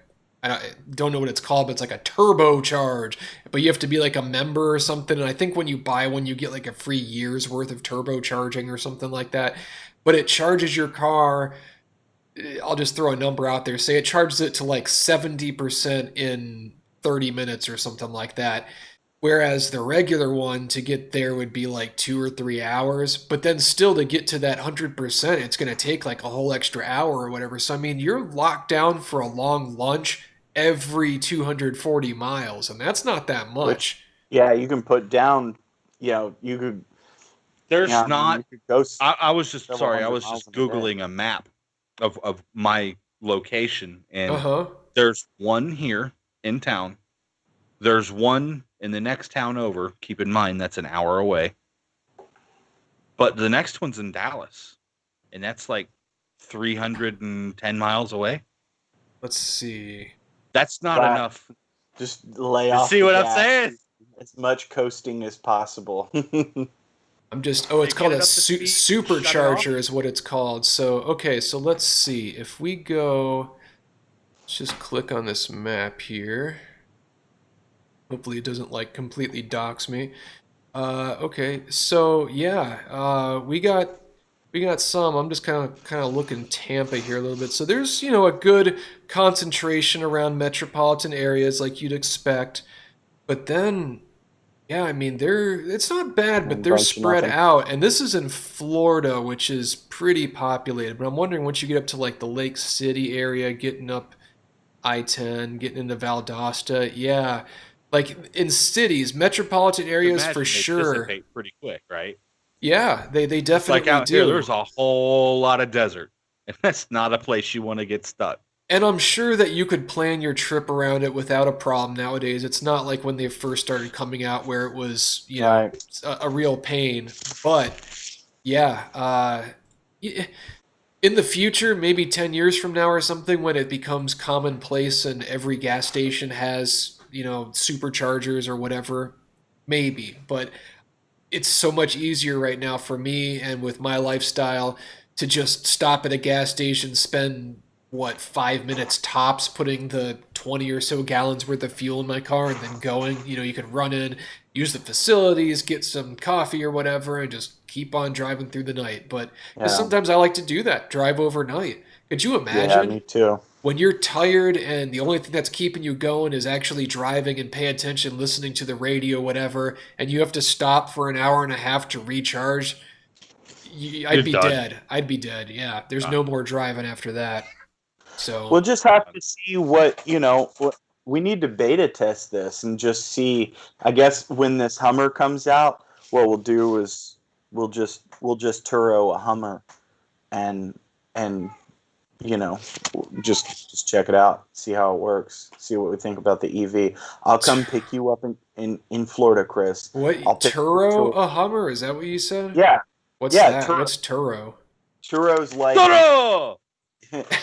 don't know what it's called, but it's like a turbo charge. But you have to be like a member or something. And I think when you buy one, you get like a free year's worth of turbo charging or something like that. But it charges your car. I'll just throw a number out there. Say it charges it to like 70% in 30 minutes or something like that. Whereas the regular one to get there would be like 2 or 3 hours, but then still to get to that 100%, it's going to take like a whole extra hour or whatever. So, I mean, you're locked down for a long lunch every 240 miles, and that's not that Which, much. yeah, you can put down. You could. There's Yeah, I mean, not. you could go I was just several sorry. I hundred was miles just in a day. googling a map of my location, Uh and huh. there's one here in town. There's one in the next town over. Keep in mind that's an hour away. But the next one's in Dallas, and that's like 310 miles away. Let's see. That's not Wow. enough. Just lay You off. see the what I'm gas. saying? As much coasting as possible. I'm just, oh, it's They called get a it up to speed, shut it supercharger off. is what it's called. So, okay, so let's see. If we go, let's just click on this map here. Hopefully it doesn't like completely dox me. Okay, so yeah, we got some. I'm just kind of looking Tampa here a little bit. So there's a good concentration around metropolitan areas like you'd expect, but then yeah, I mean it's not bad, but And they're bunch of spread nothing. out, and this is in Florida, which is pretty populated. But I'm wondering once you get up to like the Lake City area, getting up I-10, getting into Valdosta, yeah. Like in cities, metropolitan areas for Imagine they sure. dissipate pretty quick, right? Yeah, they It's like definitely out here, do. there's a whole lot of desert, and that's not a place you want to get stuck. And I'm sure that you could plan your trip around it without a problem nowadays. It's not like when they first started coming out where it was, Right. a real pain. But yeah, in the future, maybe 10 years from now or something, when it becomes commonplace and every gas station has, superchargers or whatever, maybe. But it's so much easier right now for me and with my lifestyle to just stop at a gas station, spend what 5 minutes tops putting the 20 or so gallons worth of fuel in my car and then going. You can run in, use the facilities, get some coffee or whatever, and just keep on driving through the night. But because Yeah. sometimes I like to do that, drive overnight. Could you Yeah, imagine me too. when you're tired and the only thing that's keeping you going is actually driving and pay attention, listening to the radio, whatever, and you have to stop for an hour and a half to recharge? You're I'd be done. dead. I'd be dead. Yeah, there's Done. no more driving after that. We'll So, just have to see what we need to beta test this and just see. I guess when this Hummer comes out, what we'll do is we'll just Turo a Hummer and and you know just check it out, see how it works, see what we think about the EV. I'll come pick you up in Florida, Chris. what I'll pick you Turo to a Hummer? Is that what you said? yeah What's yeah that? Turo. What's Turo? Turo's like Toro!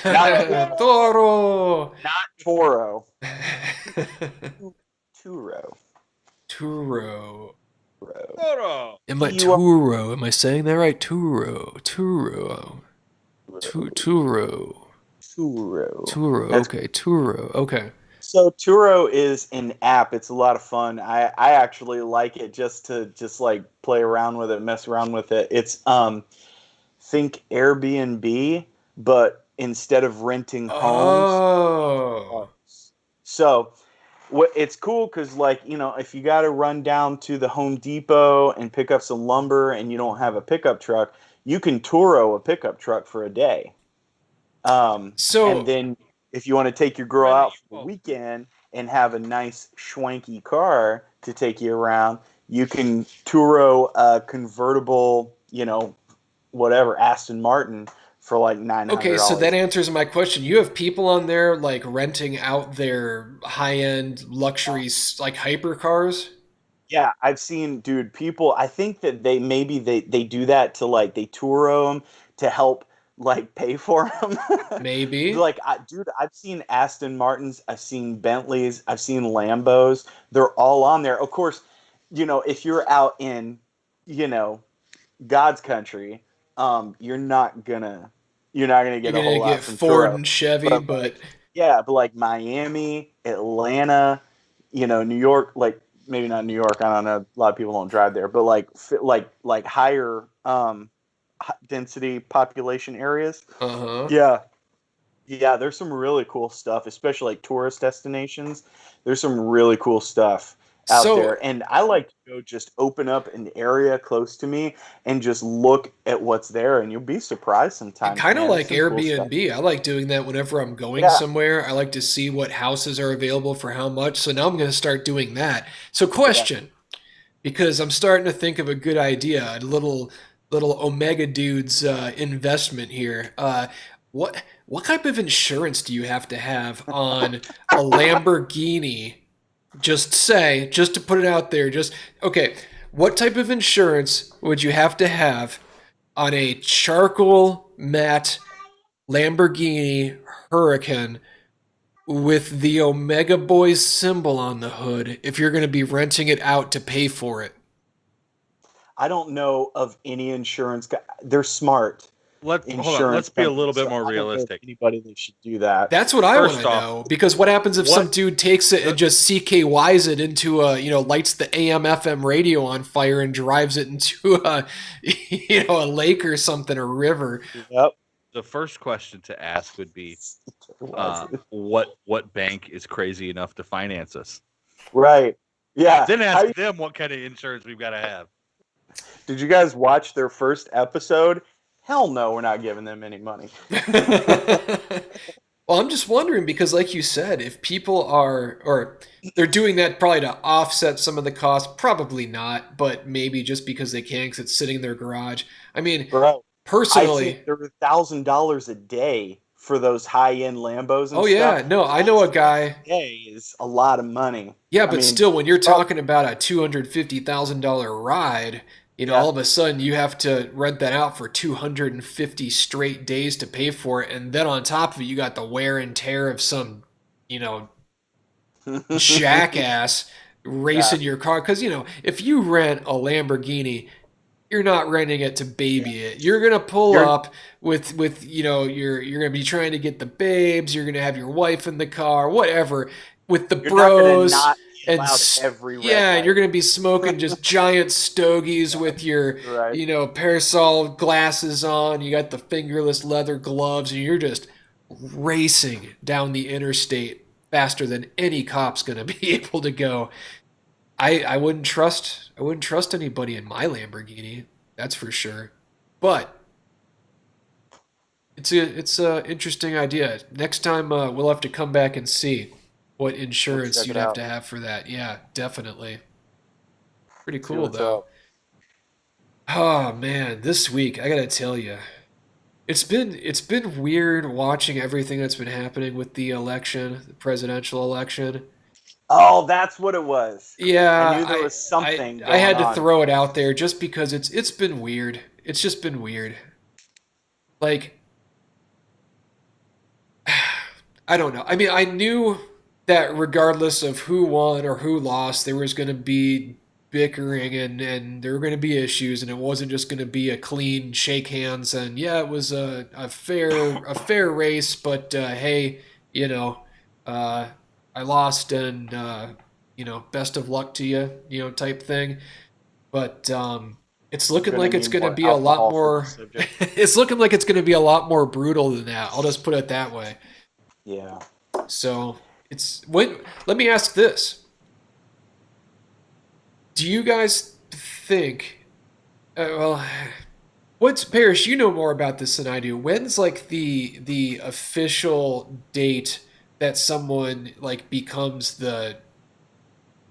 not Toro. Toro. Turo. Turo. Turo. Toro! Am I You are- Turo? Am I saying that right? Turo. Turo. Turo. Turo. Turo. That's- Okay. Turo. Okay. So Turo is an app. It's a lot of fun. I actually like it just to like play around with it, mess around with it. It's think Airbnb, but instead of renting homes. Oh. So it's cool because if you got to run down to the Home Depot and pick up some lumber and you don't have a pickup truck, you can Turo a pickup truck for a day. So And then if you want to take your girl Rent it out for the yourself. weekend and have a nice schwanky car to take you around, you can Turo a convertible, whatever, Aston Martin for like $900. okay, so that answers my question. You have people on there like renting out their high-end luxury like hypercars? Yeah, I've seen, dude, people, I think that they do that to like, they Turo them to help like pay for them. Maybe. Like, dude, I've seen Aston Martins, I've seen Bentleys, I've seen Lambos. They're all on there. Of course, if you're out in, you know, God's country, you're not gonna You're get a gonna whole lot get from Ford Turo. and Chevy, But but but like Miami, Atlanta, New York, like maybe not New York. I don't know. A lot of people don't drive there, but like higher density population areas. uh-huh. Yeah, yeah. There's some really cool stuff, especially like tourist destinations. There's some really cool stuff out So there, and I like to go just open up an area close to me and just look at what's there, and you'll be surprised sometimes, kind of man. There's like some cool stuff. Airbnb. I like doing that whenever I'm going Yeah, somewhere. I like to see what houses are available for how much. So now I'm going to start doing that. So yeah. question, because I'm starting to think of a good idea, a little Omega dude's investment here. What type of insurance do you have to have on a Lamborghini? Just to put it out there, okay. What type of insurance would you have on a charcoal matte Lamborghini Huracan with the Omega Boys symbol on the hood if you're going to be renting it out to pay for it? I don't know of any insurance. They're smart Let's hold on. insurance Let's be a little companies, bit so more I don't know of realistic. anybody that should do that. That's what I want First to off, know, because what happens if some what dude takes it and the, just CKYs it into lights the AM FM radio on fire and drives it into a a lake or something, a river? Yep. the first question to ask would be, what bank is crazy enough to finance us? Right. Yeah. Then ask them what kind of insurance we've got to have. Did you guys watch their first episode? Hell no, we're not giving them any money. Well, I'm just wondering because, like you said, if people are, or they're doing that probably to offset some of the costs, probably not, but maybe just because they can because it's sitting in their garage. I mean, Bro, I personally, think they're $1,000 a day for those high-end Lambos and oh yeah, stuff. no, I know a guy. A day is a lot of money. Yeah, I but mean, still, when you're talking about a $250,000 ride, yeah, all of a sudden you have to rent that out for 250 straight days to pay for it, and then on top of it, you got the wear and tear of some, you know, jackass yeah, racing your car. Because if you rent a Lamborghini, you're not renting it to yeah. baby it. You're gonna pull You're up with you're gonna be trying to get the babes. You're gonna have your wife in the car, whatever, with the you're not gonna bros, not be and allowed every red yeah, you're light. gonna be smoking just giant stogies Yeah, with your right. parasol glasses on. You got the fingerless leather gloves, and you're just racing down the interstate faster than any cop's gonna be able to go. I wouldn't trust anybody in my Lamborghini. That's for sure. But it's a interesting idea. Next time we'll have to come back and see what We'll insurance check you'd it have out. to have for that. Yeah, definitely. Pretty See cool what's though. up. Oh man, this week I gotta tell you, it's been weird watching everything that's been happening with the election, the presidential election. Oh, that's what it was. I Yeah, knew there was I something I going had to on. throw it out there just because it's been weird. It's just been weird. Like I don't know. I mean, I knew that regardless of who won or who lost, there was going to be bickering and there were going to be issues, and it wasn't just going to be a clean shake hands and yeah, it was a fair race, but hey, you know, uh, I lost and best of luck to you, type thing. But it's We're looking gonna like it's need going to more be a lot alcohol for this more. subject. It's looking like it's going to be a lot more brutal than that. I'll just put it that way. Yeah. So it's when. Let me ask this: do you guys think? Well, what's Parrish? You know more about this than I do. When's like the official date that someone like becomes the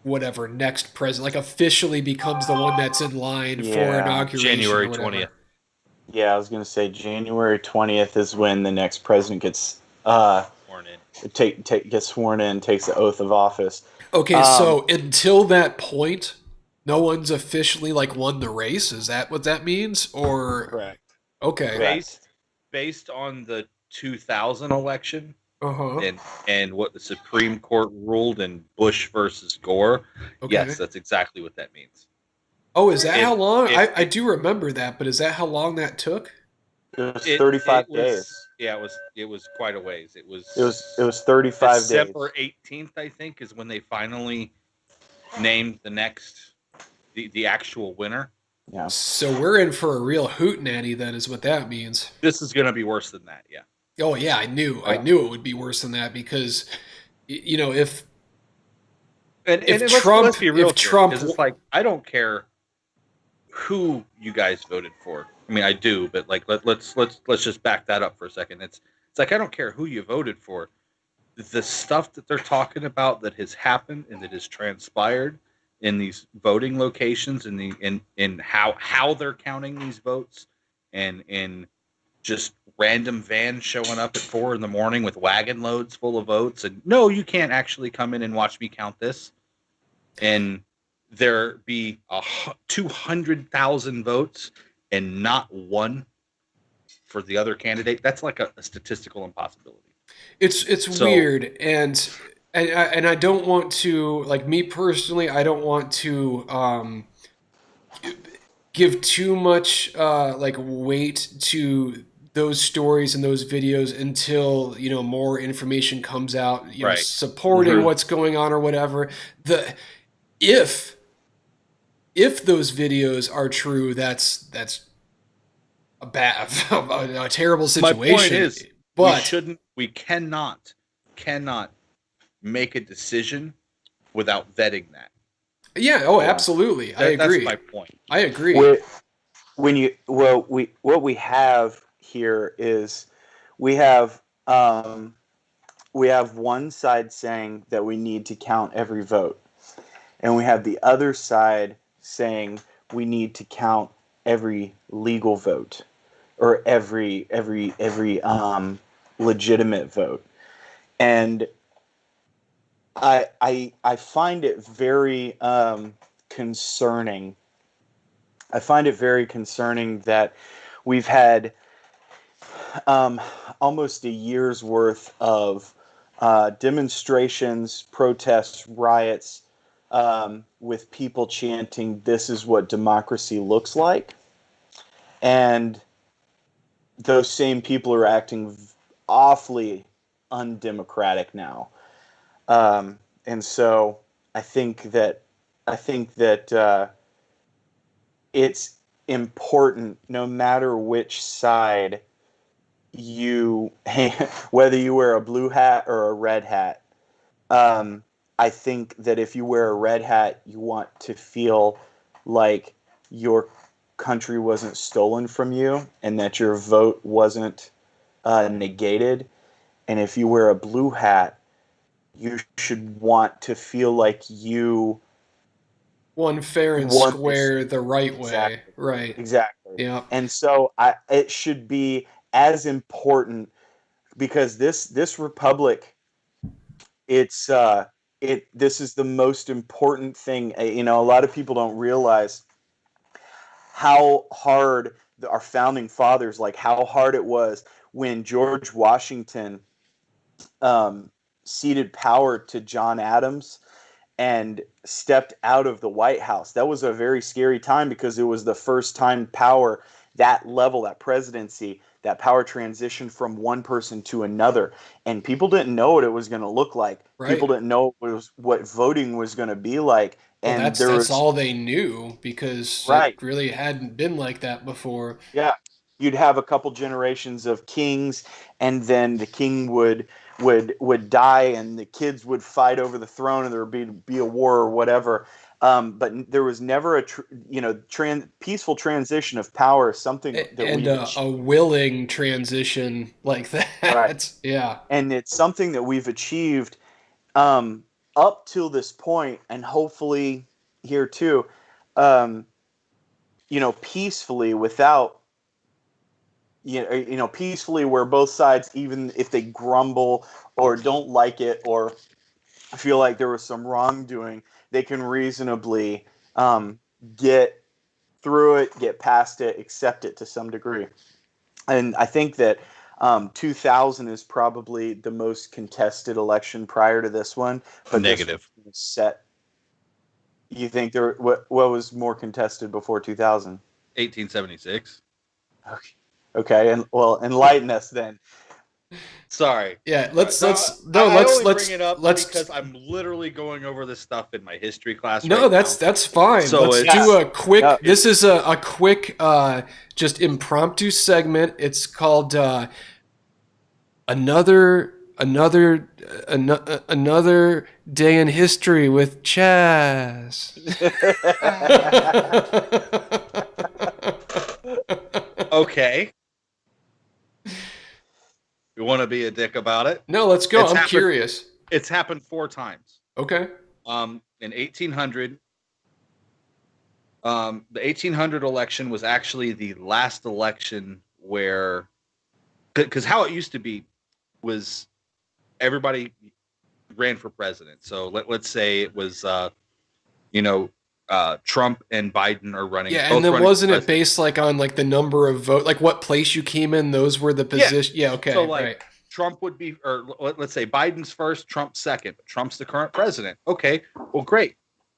whatever next president, like officially becomes the one that's in line for Yeah. inauguration or January 20th. whatever? Yeah, I was gonna say January 20th is when the next president gets Sworn in. gets sworn in, takes the oath of office. Okay, Um, so until that point, No one's officially like won the race. Is that what that means? Or Correct. okay. Correct. Based on the 2000 election Uh-huh. and what the Supreme Court ruled in Bush versus Gore, yes, Okay. that's exactly what that means. Oh, is that how long? It I do remember that, but is that how long that took? It was it 35 it days. was yeah, it was quite a ways. It It was was 35 days. December 18th, I think, is when they finally named the actual winner. Yeah. So we're in for a real hootenanny then is what that means. This is going to be worse than that, yeah. Oh yeah, I Yeah. knew it would be worse than that because you know, And let's be real if here, Trump because it's like I don't care who you guys voted for. I mean, I do, but like let's just back that up for a second. It's like I don't care who you voted for. The stuff that they're talking about that has happened and that has transpired in these voting locations and in how they're counting these votes and in just random vans showing up at 4 a.m. with wagon loads full of votes and no, you can't actually come in and watch me count this and there be 200,000 votes and not one for the other candidate. That's like a statistical impossibility. it's So weird and I don't want to like me personally, I don't want to give too much like weight to those stories and those videos until you know more information comes out you know right, supporting Hmm. what's going on or whatever the if if those videos are true that's a bad a terrible my point situation is but we cannot make a decision without vetting that. yeah oh Yeah. absolutely That's my point. I agree When what we have here is we have um, we have one side saying that we need to count every vote, and we have the other side saying we need to count every legal vote or every legitimate vote. And I find it very concerning. I find it very concerning that we've had um, almost a year's worth of demonstrations, protests, riots, with people chanting, "This is what democracy looks like," and those same people are acting awfully undemocratic now. And so I think that I think that it's important, no matter which side you, whether you wear a blue hat or a red hat. Um, I think that if you wear a red hat, you want to feel like your country wasn't stolen from you and that your vote wasn't negated. And if you wear a blue hat, you should want to feel like you one fair and won this. square the right way Exactly. right Exactly. yeah And so it should be as important because this republic, it's this is the most important thing. You know, a lot of people don't realize how hard our founding fathers, like how hard it was when George Washington um, ceded power to John Adams and stepped out of the White House. That was a very scary time because it was the first time power, that level, that presidency, that power transition from one person to another. And people didn't know what it was going to look like. People right didn't know what voting was going to be like. well And there that's was, all they knew because it right, really hadn't been like that before yeah, you'd have a couple generations of kings, and then the king would die, and the kids would fight over the throne, and there would be a war or whatever. But there was never a peaceful transition of power. Something that and we've a achieved, willing transition like right, that yeah and it's something that we've achieved um, up till this point, and hopefully here too. Um, peacefully without peacefully where both sides, even if they grumble or don't like it or feel like there was some wrongdoing, they can reasonably get through it, get past it, accept it to some degree. And I think that 2000 is probably the most contested election prior to this one. But Negative. This was set. You think what was more contested before 2000? 1876. Okay, and well, enlighten us then. Sorry. Yeah, I let's bring it up because I'm literally going over this stuff in my history class. No, that's fine. So let's do a quick. This is a quick, just impromptu segment. It's called another day in history with Chaz. Okay. You want to be a dick about it? No, let's go. I'm curious. It's happened 4 times. Okay. In 1800, the 1800 election was actually the last election where, because how it used to be was everybody ran for president. So let's say it was, Trump and Biden are running. Yeah, and then wasn't it based like on like the number of vote, like what place you came in? Those were the position. Yeah, okay. So like right. Trump would be, or let's say Biden's first, Trump's second. But Trump's the current president. Okay, well, great.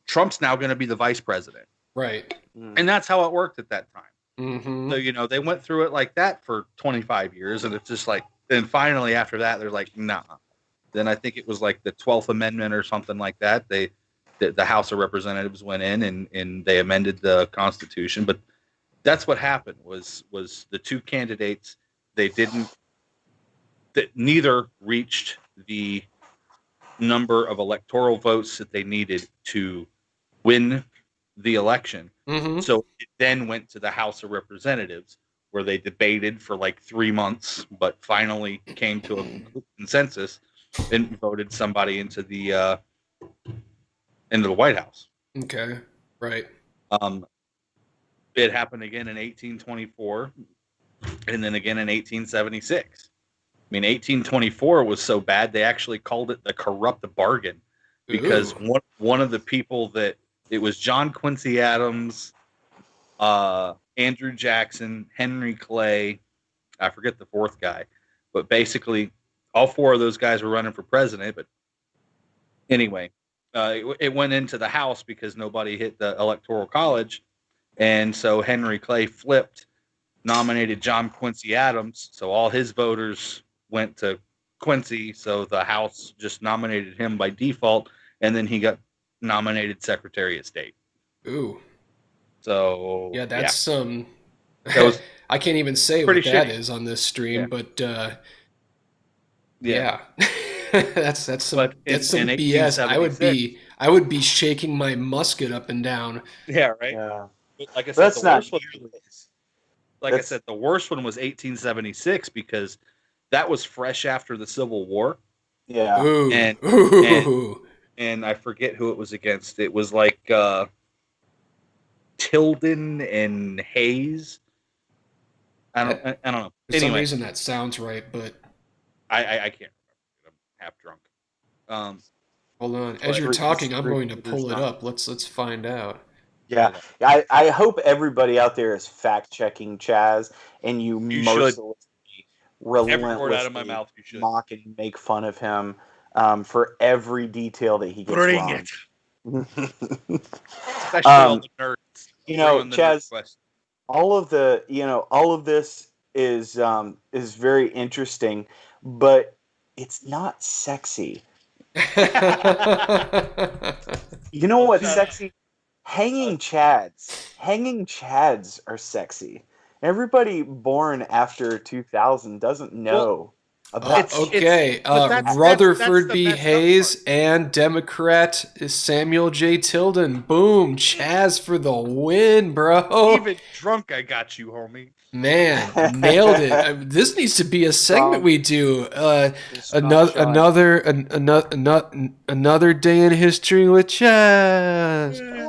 Trump's now going to be the vice president. Right. And that's how it worked at that time. Mm-hmm. So they went through it like that for 25 years, and it's just like, then finally after that they're like, nah. Then I think it was like the 12th Amendment or something like that. The House of Representatives went in and they amended the Constitution. But that's what happened was the two candidates, neither reached the number of electoral votes that they needed to win the election. Mm-hmm. So it then went to the House of Representatives, where they debated for like 3 months, but finally came to a consensus and voted somebody into the White House. Okay, right. It happened again in 1824, and then again in 1876. I mean, 1824 was so bad they actually called it the corrupt bargain, because one of the people that it was John Quincy Adams, Andrew Jackson, Henry Clay, I forget the fourth guy, but basically all 4 of those guys were running for president. But anyway, it went into the House because nobody hit the Electoral College, and so Henry Clay flipped, nominated John Quincy Adams, so all his voters went to Quincy, so the House just nominated him by default, and then he got nominated Secretary of State. Ooh. So yeah, that's some. That I can't even say what that is on this stream, but yeah. that's some BS. I would be shaking my musket up and down. Yeah, right. Yeah. Like I said, the worst one was 1876, because that was fresh after the Civil War. Yeah. Ooh. And I forget who it was against. It was like Tilden and Hayes. I don't know. For some reason that sounds right, but I can't remember. I'm half drunk. Hold on. As you're talking, I'm going to pull it up. Let's find out. Yeah. I hope everybody out there is fact checking Chaz, and you mercilessly, relentlessly every word out of my mouth, you should mock and make fun of him for every detail that he gets Bring wrong. it. Especially all the nerds. Chaz, all of this is very interesting, but it's not sexy. You know what's sexy? Hanging chads are sexy. Everybody born after 2000 doesn't know about. Rutherford B. Hayes and Democrat Samuel J. Tilden. Boom, Chaz for the win, bro. Even drunk, I got you, homie. Man, nailed it. This needs to be a segment we do. Another day in history with Chaz.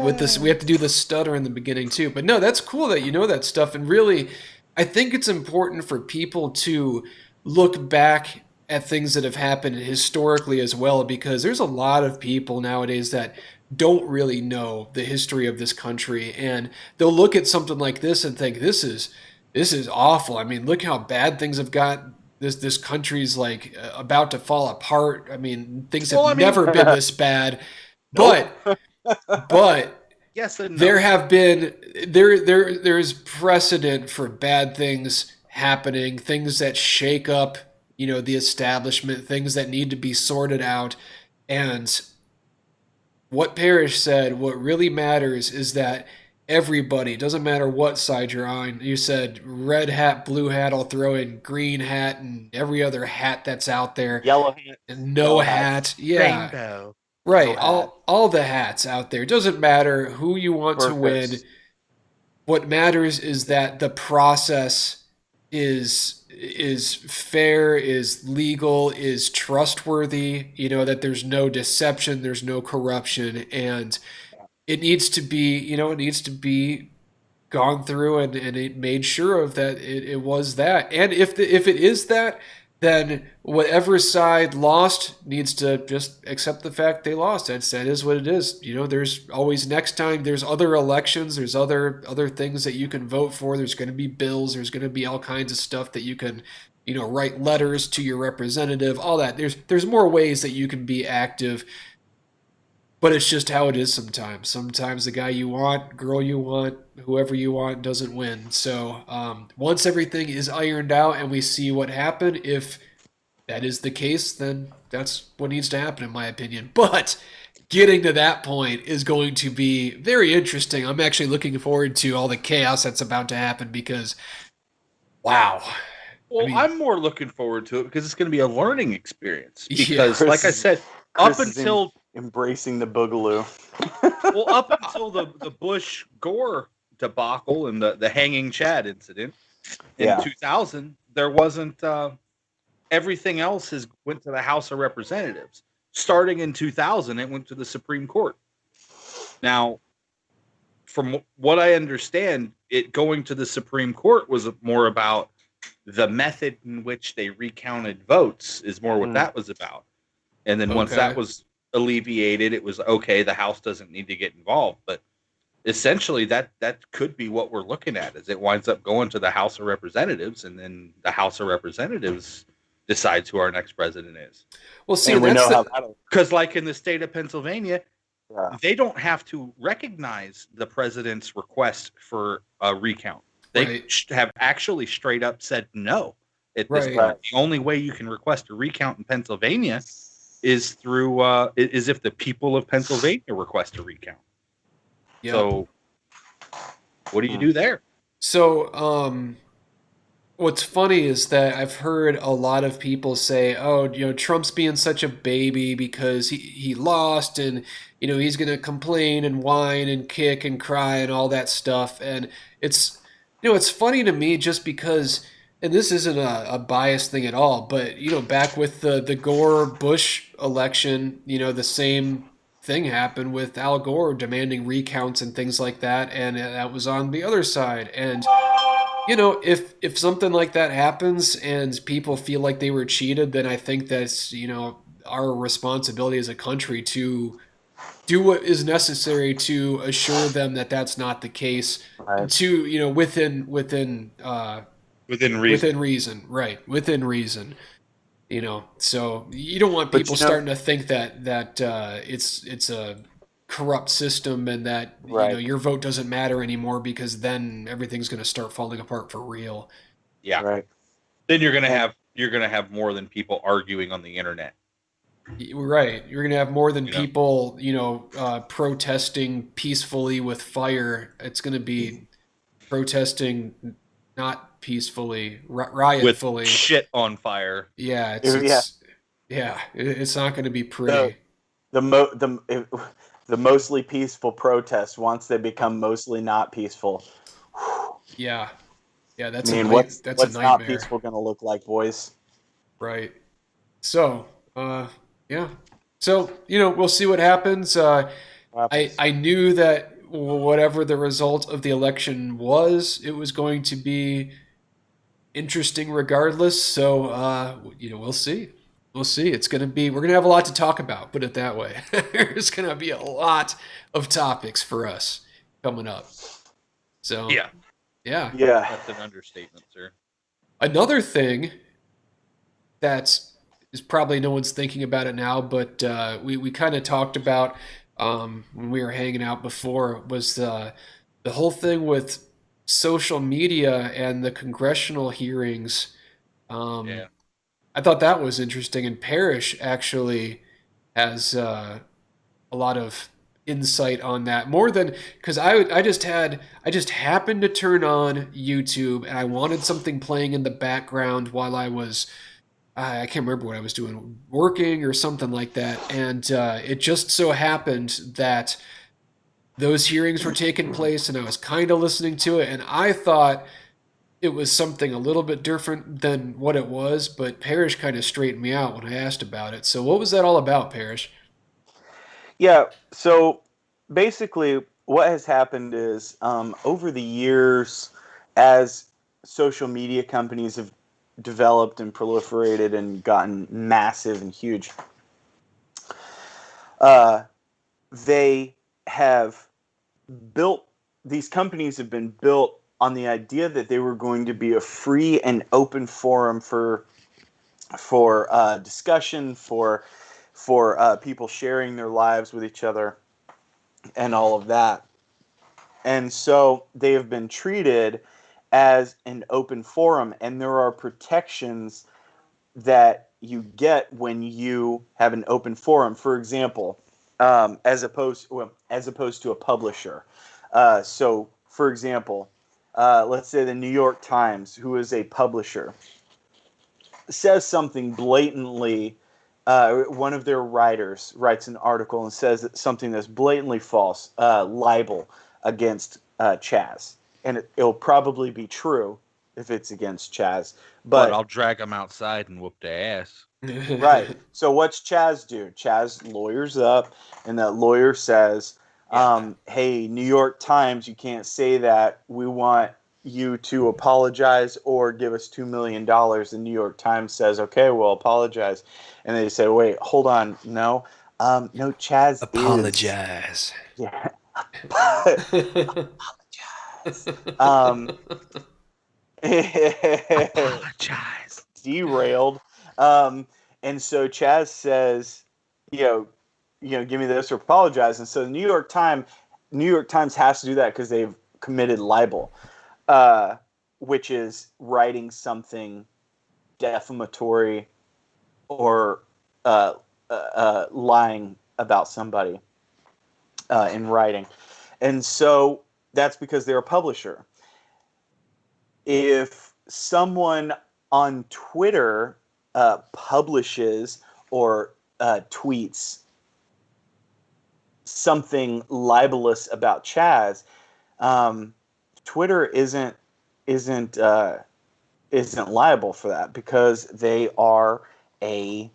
With this, we have to do the stutter in the beginning too. But no, that's cool that you know that stuff. And really, I think it's important for people to look back at things that have happened historically as well, because there's a lot of people nowadays that don't really know the history of this country, and they'll look at something like this and think this is awful. I mean, look how bad things have got. This country's like about to fall apart. I mean, things Well, have I mean, never been this bad. Nope. But yes and there no. have been there's precedent for bad things happening, things that shake up, the establishment, things that need to be sorted out. And what Parrish said, what really matters is that everybody, doesn't matter what side you're on. You said red hat, blue hat, I'll throw in green hat and every other hat that's out there. Yellow hat, And no no hat. Yeah. Rainbow. Right. no hat. All the hats out there. Doesn't matter who you want to win. Purpose. What matters is that the process is fair, is legal, is trustworthy, that there's no deception, there's no corruption, and it needs to be gone through and it made sure of that it was that. And if it is that, then whatever side lost needs to just accept the fact they lost. That is what it is. There's always next time. There's other elections. There's other things that you can vote for. There's going to be bills. There's going to be all kinds of stuff that you can, write letters to your representative. All that. There's more ways that you can be active. But it's just how it is sometimes. Sometimes the guy you want, girl you want, whoever you want doesn't win. So once everything is ironed out and we see what happened, if that is the case, then that's what needs to happen, in my opinion. But getting to that point is going to be very interesting. I'm actually looking forward to all the chaos that's about to happen because, wow. Well, I mean, I'm more looking forward to it because it's going to be a learning experience. Yeah. Because, like I said, up Chris is until embracing the boogaloo. up until the Bush Gore debacle and the hanging Chad incident in Yeah. 2000, there wasn't everything else went to the House of Representatives. Starting in 2000, it went to the Supreme Court. Now, from what I understand, it going to the Supreme Court was more about the method in which they recounted votes is more what that was about. And then once that was alleviated, it was okay, the House doesn't need to get involved. But essentially that could be what we're looking at, is it winds up going to the House of Representatives, and then the House of Representatives decides who our next president is. Well, see, And we that's know how that'll. Because like in the state of Pennsylvania, Yeah. they don't have to recognize the president's request for a recount. They Right. have actually straight up said no at this Right. point. The only way you can request a recount in Pennsylvania is through is if the people of Pennsylvania request a recount. Yep. So what do you do there? So, what's funny is that I've heard a lot of people say, "Oh, Trump's being such a baby because he lost, and he's going to complain and whine and kick and cry and all that stuff." And it's funny to me just because, and this isn't a biased thing at all, but back with the Gore Bush election, the same thing happened with Al Gore demanding recounts and things like that, and that was on the other side. And if something like that happens and people feel like they were cheated, then I think that's our responsibility as a country to do what is necessary to assure them that that's not the case. Right. To within Within reason. within reason, right? Within reason. So you don't want But people starting to think that it's a corrupt system and that Right. your vote doesn't matter anymore, because then everything's going to start falling apart for real. Yeah. Right. Then you're gonna have more than people arguing on the internet. Right. You're going to have more than You know. people, protesting peacefully with fire. It's going to be protesting not peacefully, riotfully. With shit on fire. Yeah, it's not going to be pretty. The mostly peaceful protests, once they become mostly not peaceful. Yeah, that's I mean, what's what's a not nightmare. peaceful going to look like, boys? Right. So, yeah. So, we'll see what happens. I knew that whatever the result of the election was, it was going to be interesting regardless. So, we'll see. We'll see. We're gonna have a lot to talk about, put it that way. There's gonna be a lot of topics for us coming up. So, Yeah, yeah. Yeah. that's an understatement, sir. Another thing that is probably no one's thinking about it now, but we kind of talked about when we were hanging out before was the whole thing with social media and the congressional hearings. Yeah. I thought that was interesting, and Parrish actually has a lot of insight on that more than because I just happened to turn on YouTube and I wanted something playing in the background while I can't remember what I was doing, working or something like that, and it just so happened that those hearings were taking place and I was kind of listening to it, and I thought it was something a little bit different than what it was, but Parrish kind of straightened me out when I asked about it. So what was that all about, Parrish? Yeah. So basically, what has happened is over the years, as social media companies have developed and proliferated and gotten massive and huge, uh, they have built, these companies have been built on the idea that they were going to be a free and open forum for discussion, for people sharing their lives with each other, and all of that. And so they have been treated as an open forum, and there are protections that you get when you have an open forum. For example, as opposed to a publisher. So, for example, let's say the New York Times, who is a publisher, says something blatantly. One of their writers writes an article and says something that's blatantly false, libel against Chaz, and it'll probably be true if it's against Chaz. But But I'll drag them outside and whoop their ass. right, so what's Chaz do? Chaz lawyers up, and that lawyer says, Yeah. "Hey, New York Times, you can't say that. We want you to apologize or give us $2 million." The New York Times says, "Okay, we'll apologize." And they say, "Wait, hold on, no, no, Chaz is Apologize. yeah, um, Apologize. derailed." Um, and so Chaz says, you know, give me this or apologize. And so the New York Times has to do that because they've committed libel, uh, which is writing something defamatory or uh, lying about somebody in writing. And so that's because they're a publisher. If someone on Twitter publishes or tweets something libelous about Chaz, um, Twitter isn't isn't liable for that because they are a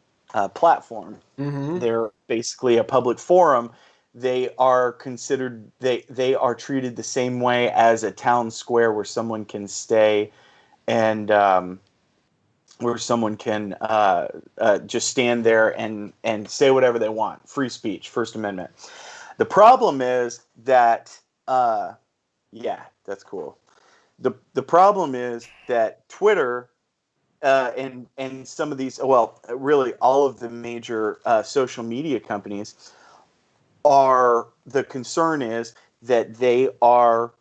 platform. Hmm. They're basically a public forum. They are considered they are treated the same way as a town square where someone can stay and where someone can just stand there and say whatever they want. Free speech, First Amendment. The problem is that yeah, that's cool. The problem is that Twitter and some of these, well, really all of the major social media companies are, the concern is that they are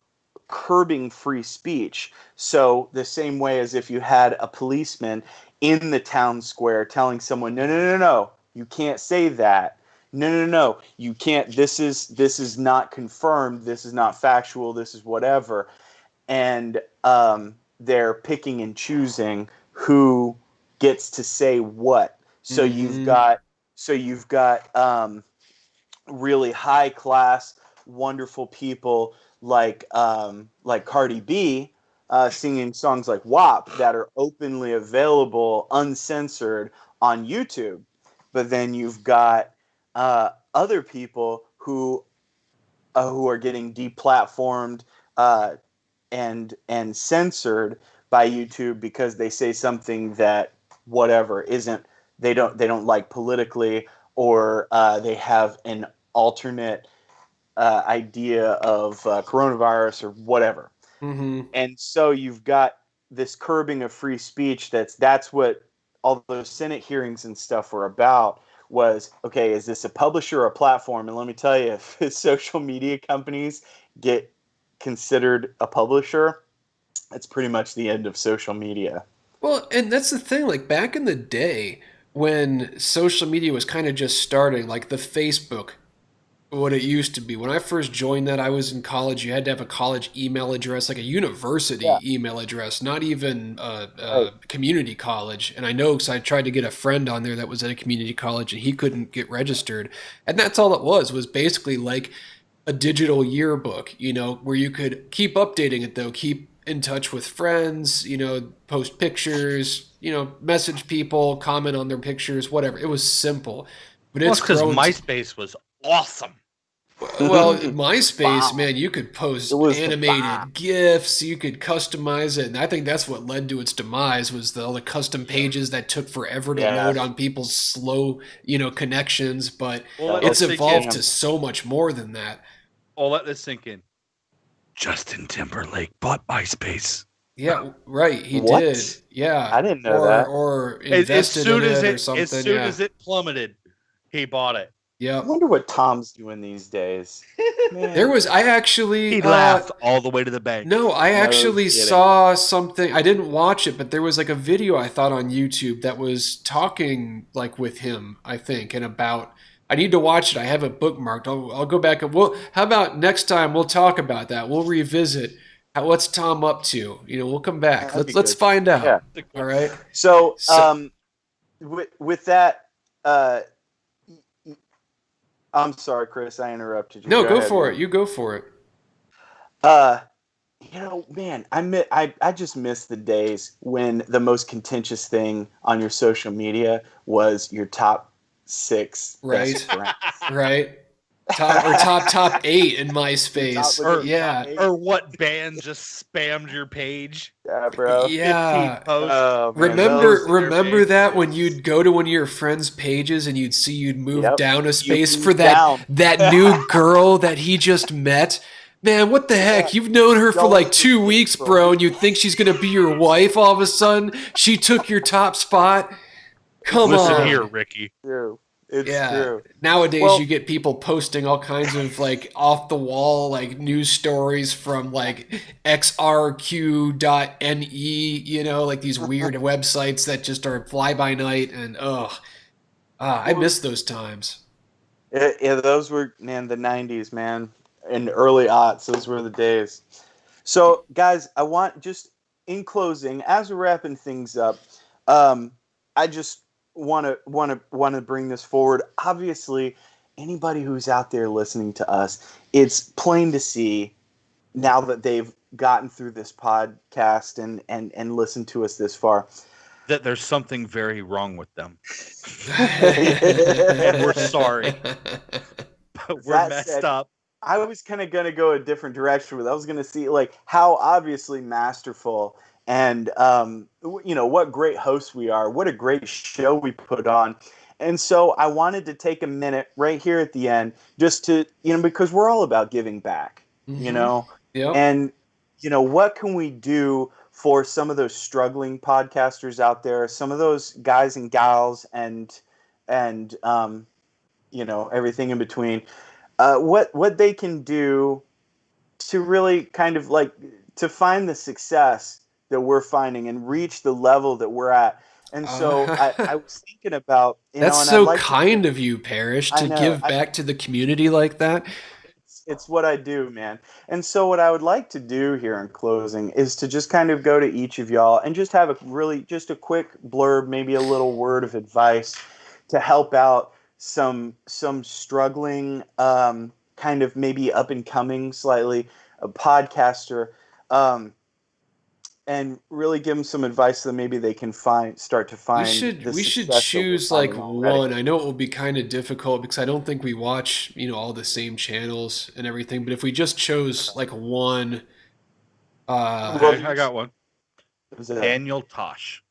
curbing free speech. So the same way as if you had a policeman in the town square telling someone, no, no, no, no, you can't say that. No, no, no, you can't. This is not confirmed. This is not factual. This is whatever. And they're picking and choosing who gets to say what. So you've Hmm. got really high class, wonderful people like Cardi B singing songs like WAP that are openly available, uncensored on YouTube. But then you've got other people who are getting deplatformed uh, and censored by YouTube because they say something that whatever isn't they don't like politically, or they have an alternate idea of coronavirus or whatever. Mm-hmm. And so you've got this curbing of free speech. That's what all those Senate hearings and stuff were about. Was, okay, is this a publisher or a platform? And let me tell you, if social media companies get considered a publisher, that's pretty much the end of social media. Well, and that's the thing. Like back in the day when social media was kind of just starting, like the Facebook, what it used to be. When I first joined that, I was in college. You had to have a college email address, like a university Yeah. email address, not even Right. a community college. And I know because I tried to get a friend on there that was at a community college and he couldn't get registered. And that's all it was basically like a digital yearbook, where you could keep updating it though, keep in touch with friends, post pictures, message people, comment on their pictures, whatever. It was simple. But Well, it's it's because grown. MySpace was awesome. Well, MySpace, Bomb. man, you could It post was the bomb. animated GIFs, you could customize it, and I think that's what led to its demise was all the custom pages that took forever to Yeah. load on people's slow, connections. But Well, let it's this sink evolved in. to so much more than that. Oh, let this sink in. Justin Timberlake bought MySpace. Yeah, right. He What? did. Yeah, I didn't know or that. or As invested soon in as it or it, something. as soon Yeah, as it plummeted, he bought it. I yep. wonder what Tom's doing these days. Man. There was I actually He laughed all the way to the bank. No, I No actually kidding. saw something. I didn't watch it, but there was like a video I thought on YouTube that was talking like with him, I think, and about. I need to watch it. I have it bookmarked. I'll go back and how about next time we'll talk about that. We'll revisit what's Tom up to. We'll come back. That'd be Let's good. find out. Yeah. All right. So, So- with that, I'm sorry, Chris, I interrupted you. No, go ahead, for man. it. You go for it. Man, I just miss the days when the most contentious thing on your social media was your top 6 Right. best friends. Right. Top 8 in MySpace. Top- Yeah. top 8. Or what band just spammed your page? Yeah, bro. Yeah. 15 posts. Oh, man, Remember those- remember that when you'd go to one of your friends' pages and you'd move Yep. down a space You for moved that down. that new girl that he just met? Man, what the heck? You've known her for Don't like let 2 this weeks, go. bro, and you think she's gonna be your wife all of a sudden? She took your top spot? Come Listen on. here, Ricky. True. It's Yeah. true. Nowadays, Well- you get people posting all kinds of like off the wall like news stories from like xrq.ne, like these weird websites that just are fly by night. And I miss those times. Yeah, those were, man, the 90s, man, and early aughts. Those were the days. So, guys, I want, just in closing, as we're wrapping things up, I just want to bring this forward. Obviously, anybody who's out there listening to us, it's plain to see now that they've gotten through this podcast and listened to us this far, That there's something very wrong with them. And we're sorry. But we're That messed said- up. I was kind of going to go a different direction with it. I was going to see like how obviously masterful and what great hosts we are. What a great show we put on. And so I wanted to take a minute right here at the end just to, because we're all about giving back, Yep. and what can we do for some of those struggling podcasters out there, some of those guys and gals and everything in between. What they can do to really kind of like to find the success that we're finding and reach the level that we're at. And so I was thinking about, That's and so I'd like kind of you, Parrish, I to know, give back to the community like that. it's what I do, man. And so what I would like to do here in closing is to just kind of go to each of y'all and just have just a quick blurb, maybe a little word of advice to help out some struggling, kind of maybe up and coming slightly a podcaster, and really give them some advice so that maybe they can start to find. We should success that we're choose like finding already. one. I know it will be kind of difficult because I don't think we watch, all the same channels and everything. But if we just chose like one, Well, I got one. It was a- Daniel Tosh.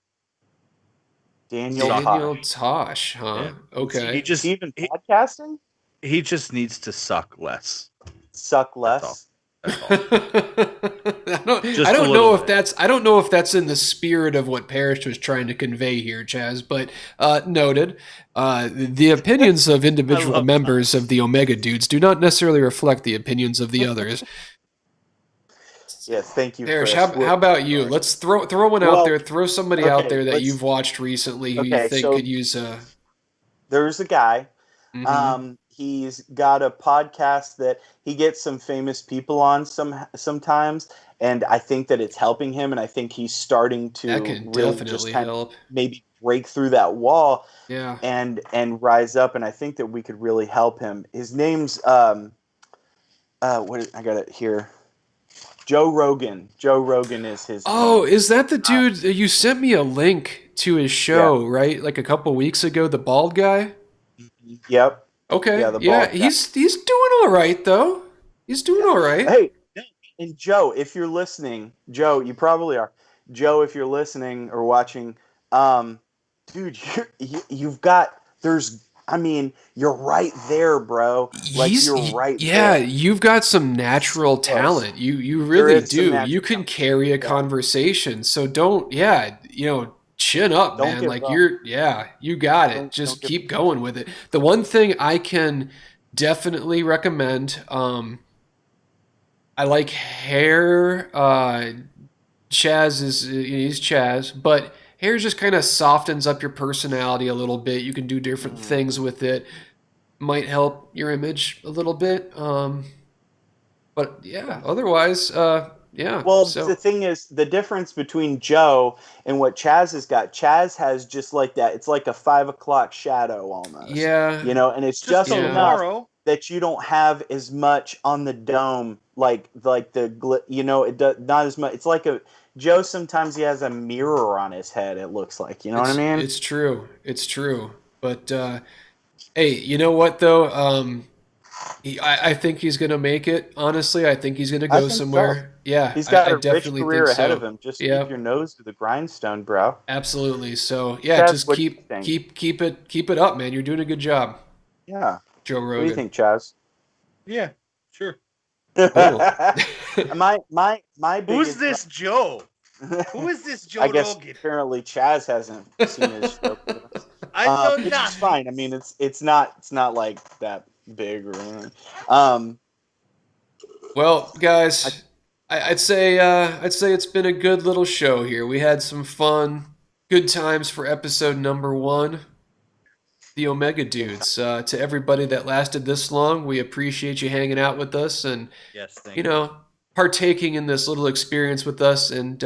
Daniel Daniel Tosh. Tosh, huh? Yeah. Okay. Is he even podcasting? He just needs to suck less. Suck That's all. less. That's all. I don't know if that's in the spirit of what Parrish was trying to convey here, Chaz, but noted. The opinions of individual members of the Omega Dudes do not necessarily reflect the opinions of the others. Yes, thank you, Parrish, Chris. how about you? Let's throw one out there. Throw somebody out there that let's- you've watched recently who you think could use a. There's a guy. Mhm. He's got a podcast that he gets some famous people on sometimes, and I think that it's helping him, and I think he's starting to That can really definitely just kind help. of maybe break through that wall, Yeah. and rise up, and I think that we could really help him. His name's I got it here. Joe Rogan. Joe Rogan is his Oh, name. is that the dude? You sent me a link to his show, right? Like a couple weeks ago, the bald guy. Yep. Okay. Yeah, the Yeah, bald guy. he's doing all right though. He's doing all right. Hey, and Joe, if you're listening, Joe, you probably are. Joe, if you're listening or watching, dude, you've got. You're right there, bro. Like you're right there. Yeah, you've got some natural talent. You really do. You can carry a conversation. So don't, chin up, Don't man. give Like up. you got it. Don't Just give keep going with it. The one thing I can definitely recommend, I like hair. Chaz he's Chaz, but hair just kind of softens up your personality a little bit. You can do different things with it. Might help your image a little bit. But yeah, otherwise, yeah. Well, so, the thing is, the difference between Joe and what Chaz has got, Chaz has just like that. It's like a 5 o'clock shadow almost. Yeah. And it's just yeah. enough that you don't have as much on the dome, like it does not as much. It's like Joe. Sometimes he has a mirror on his head. It looks like, what I mean? It's true. It's true. But hey, you know what though? I think he's gonna make it. Honestly, I think he's gonna go somewhere. So. Yeah, he's got a rich career ahead of him. Just keep your nose to the grindstone, bro. Absolutely. So yeah, just keep it up, man. You're doing a good job. Yeah. Joe Rogan. What do you think, Chaz? Yeah, sure. my biggest. Who's this Joe? Who is this Joe I guess Rogan? apparently Chaz hasn't seen his show. I know which not. is fine. I mean, it's not like that big or anything. Well, guys, I'd say it's been a good little show here. We had some fun, good times for episode number 1. The Omega Dudes. To everybody that lasted this long, we appreciate you hanging out with us and partaking in this little experience with us. And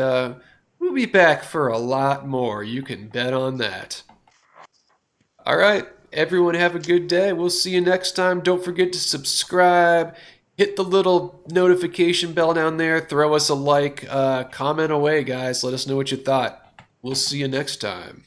we'll be back for a lot more. You can bet on that. All right, everyone, have a good day. We'll see you next time. Don't forget to subscribe. Hit the little notification bell down there. Throw us a like. Comment away, guys. Let us know what you thought. We'll see you next time.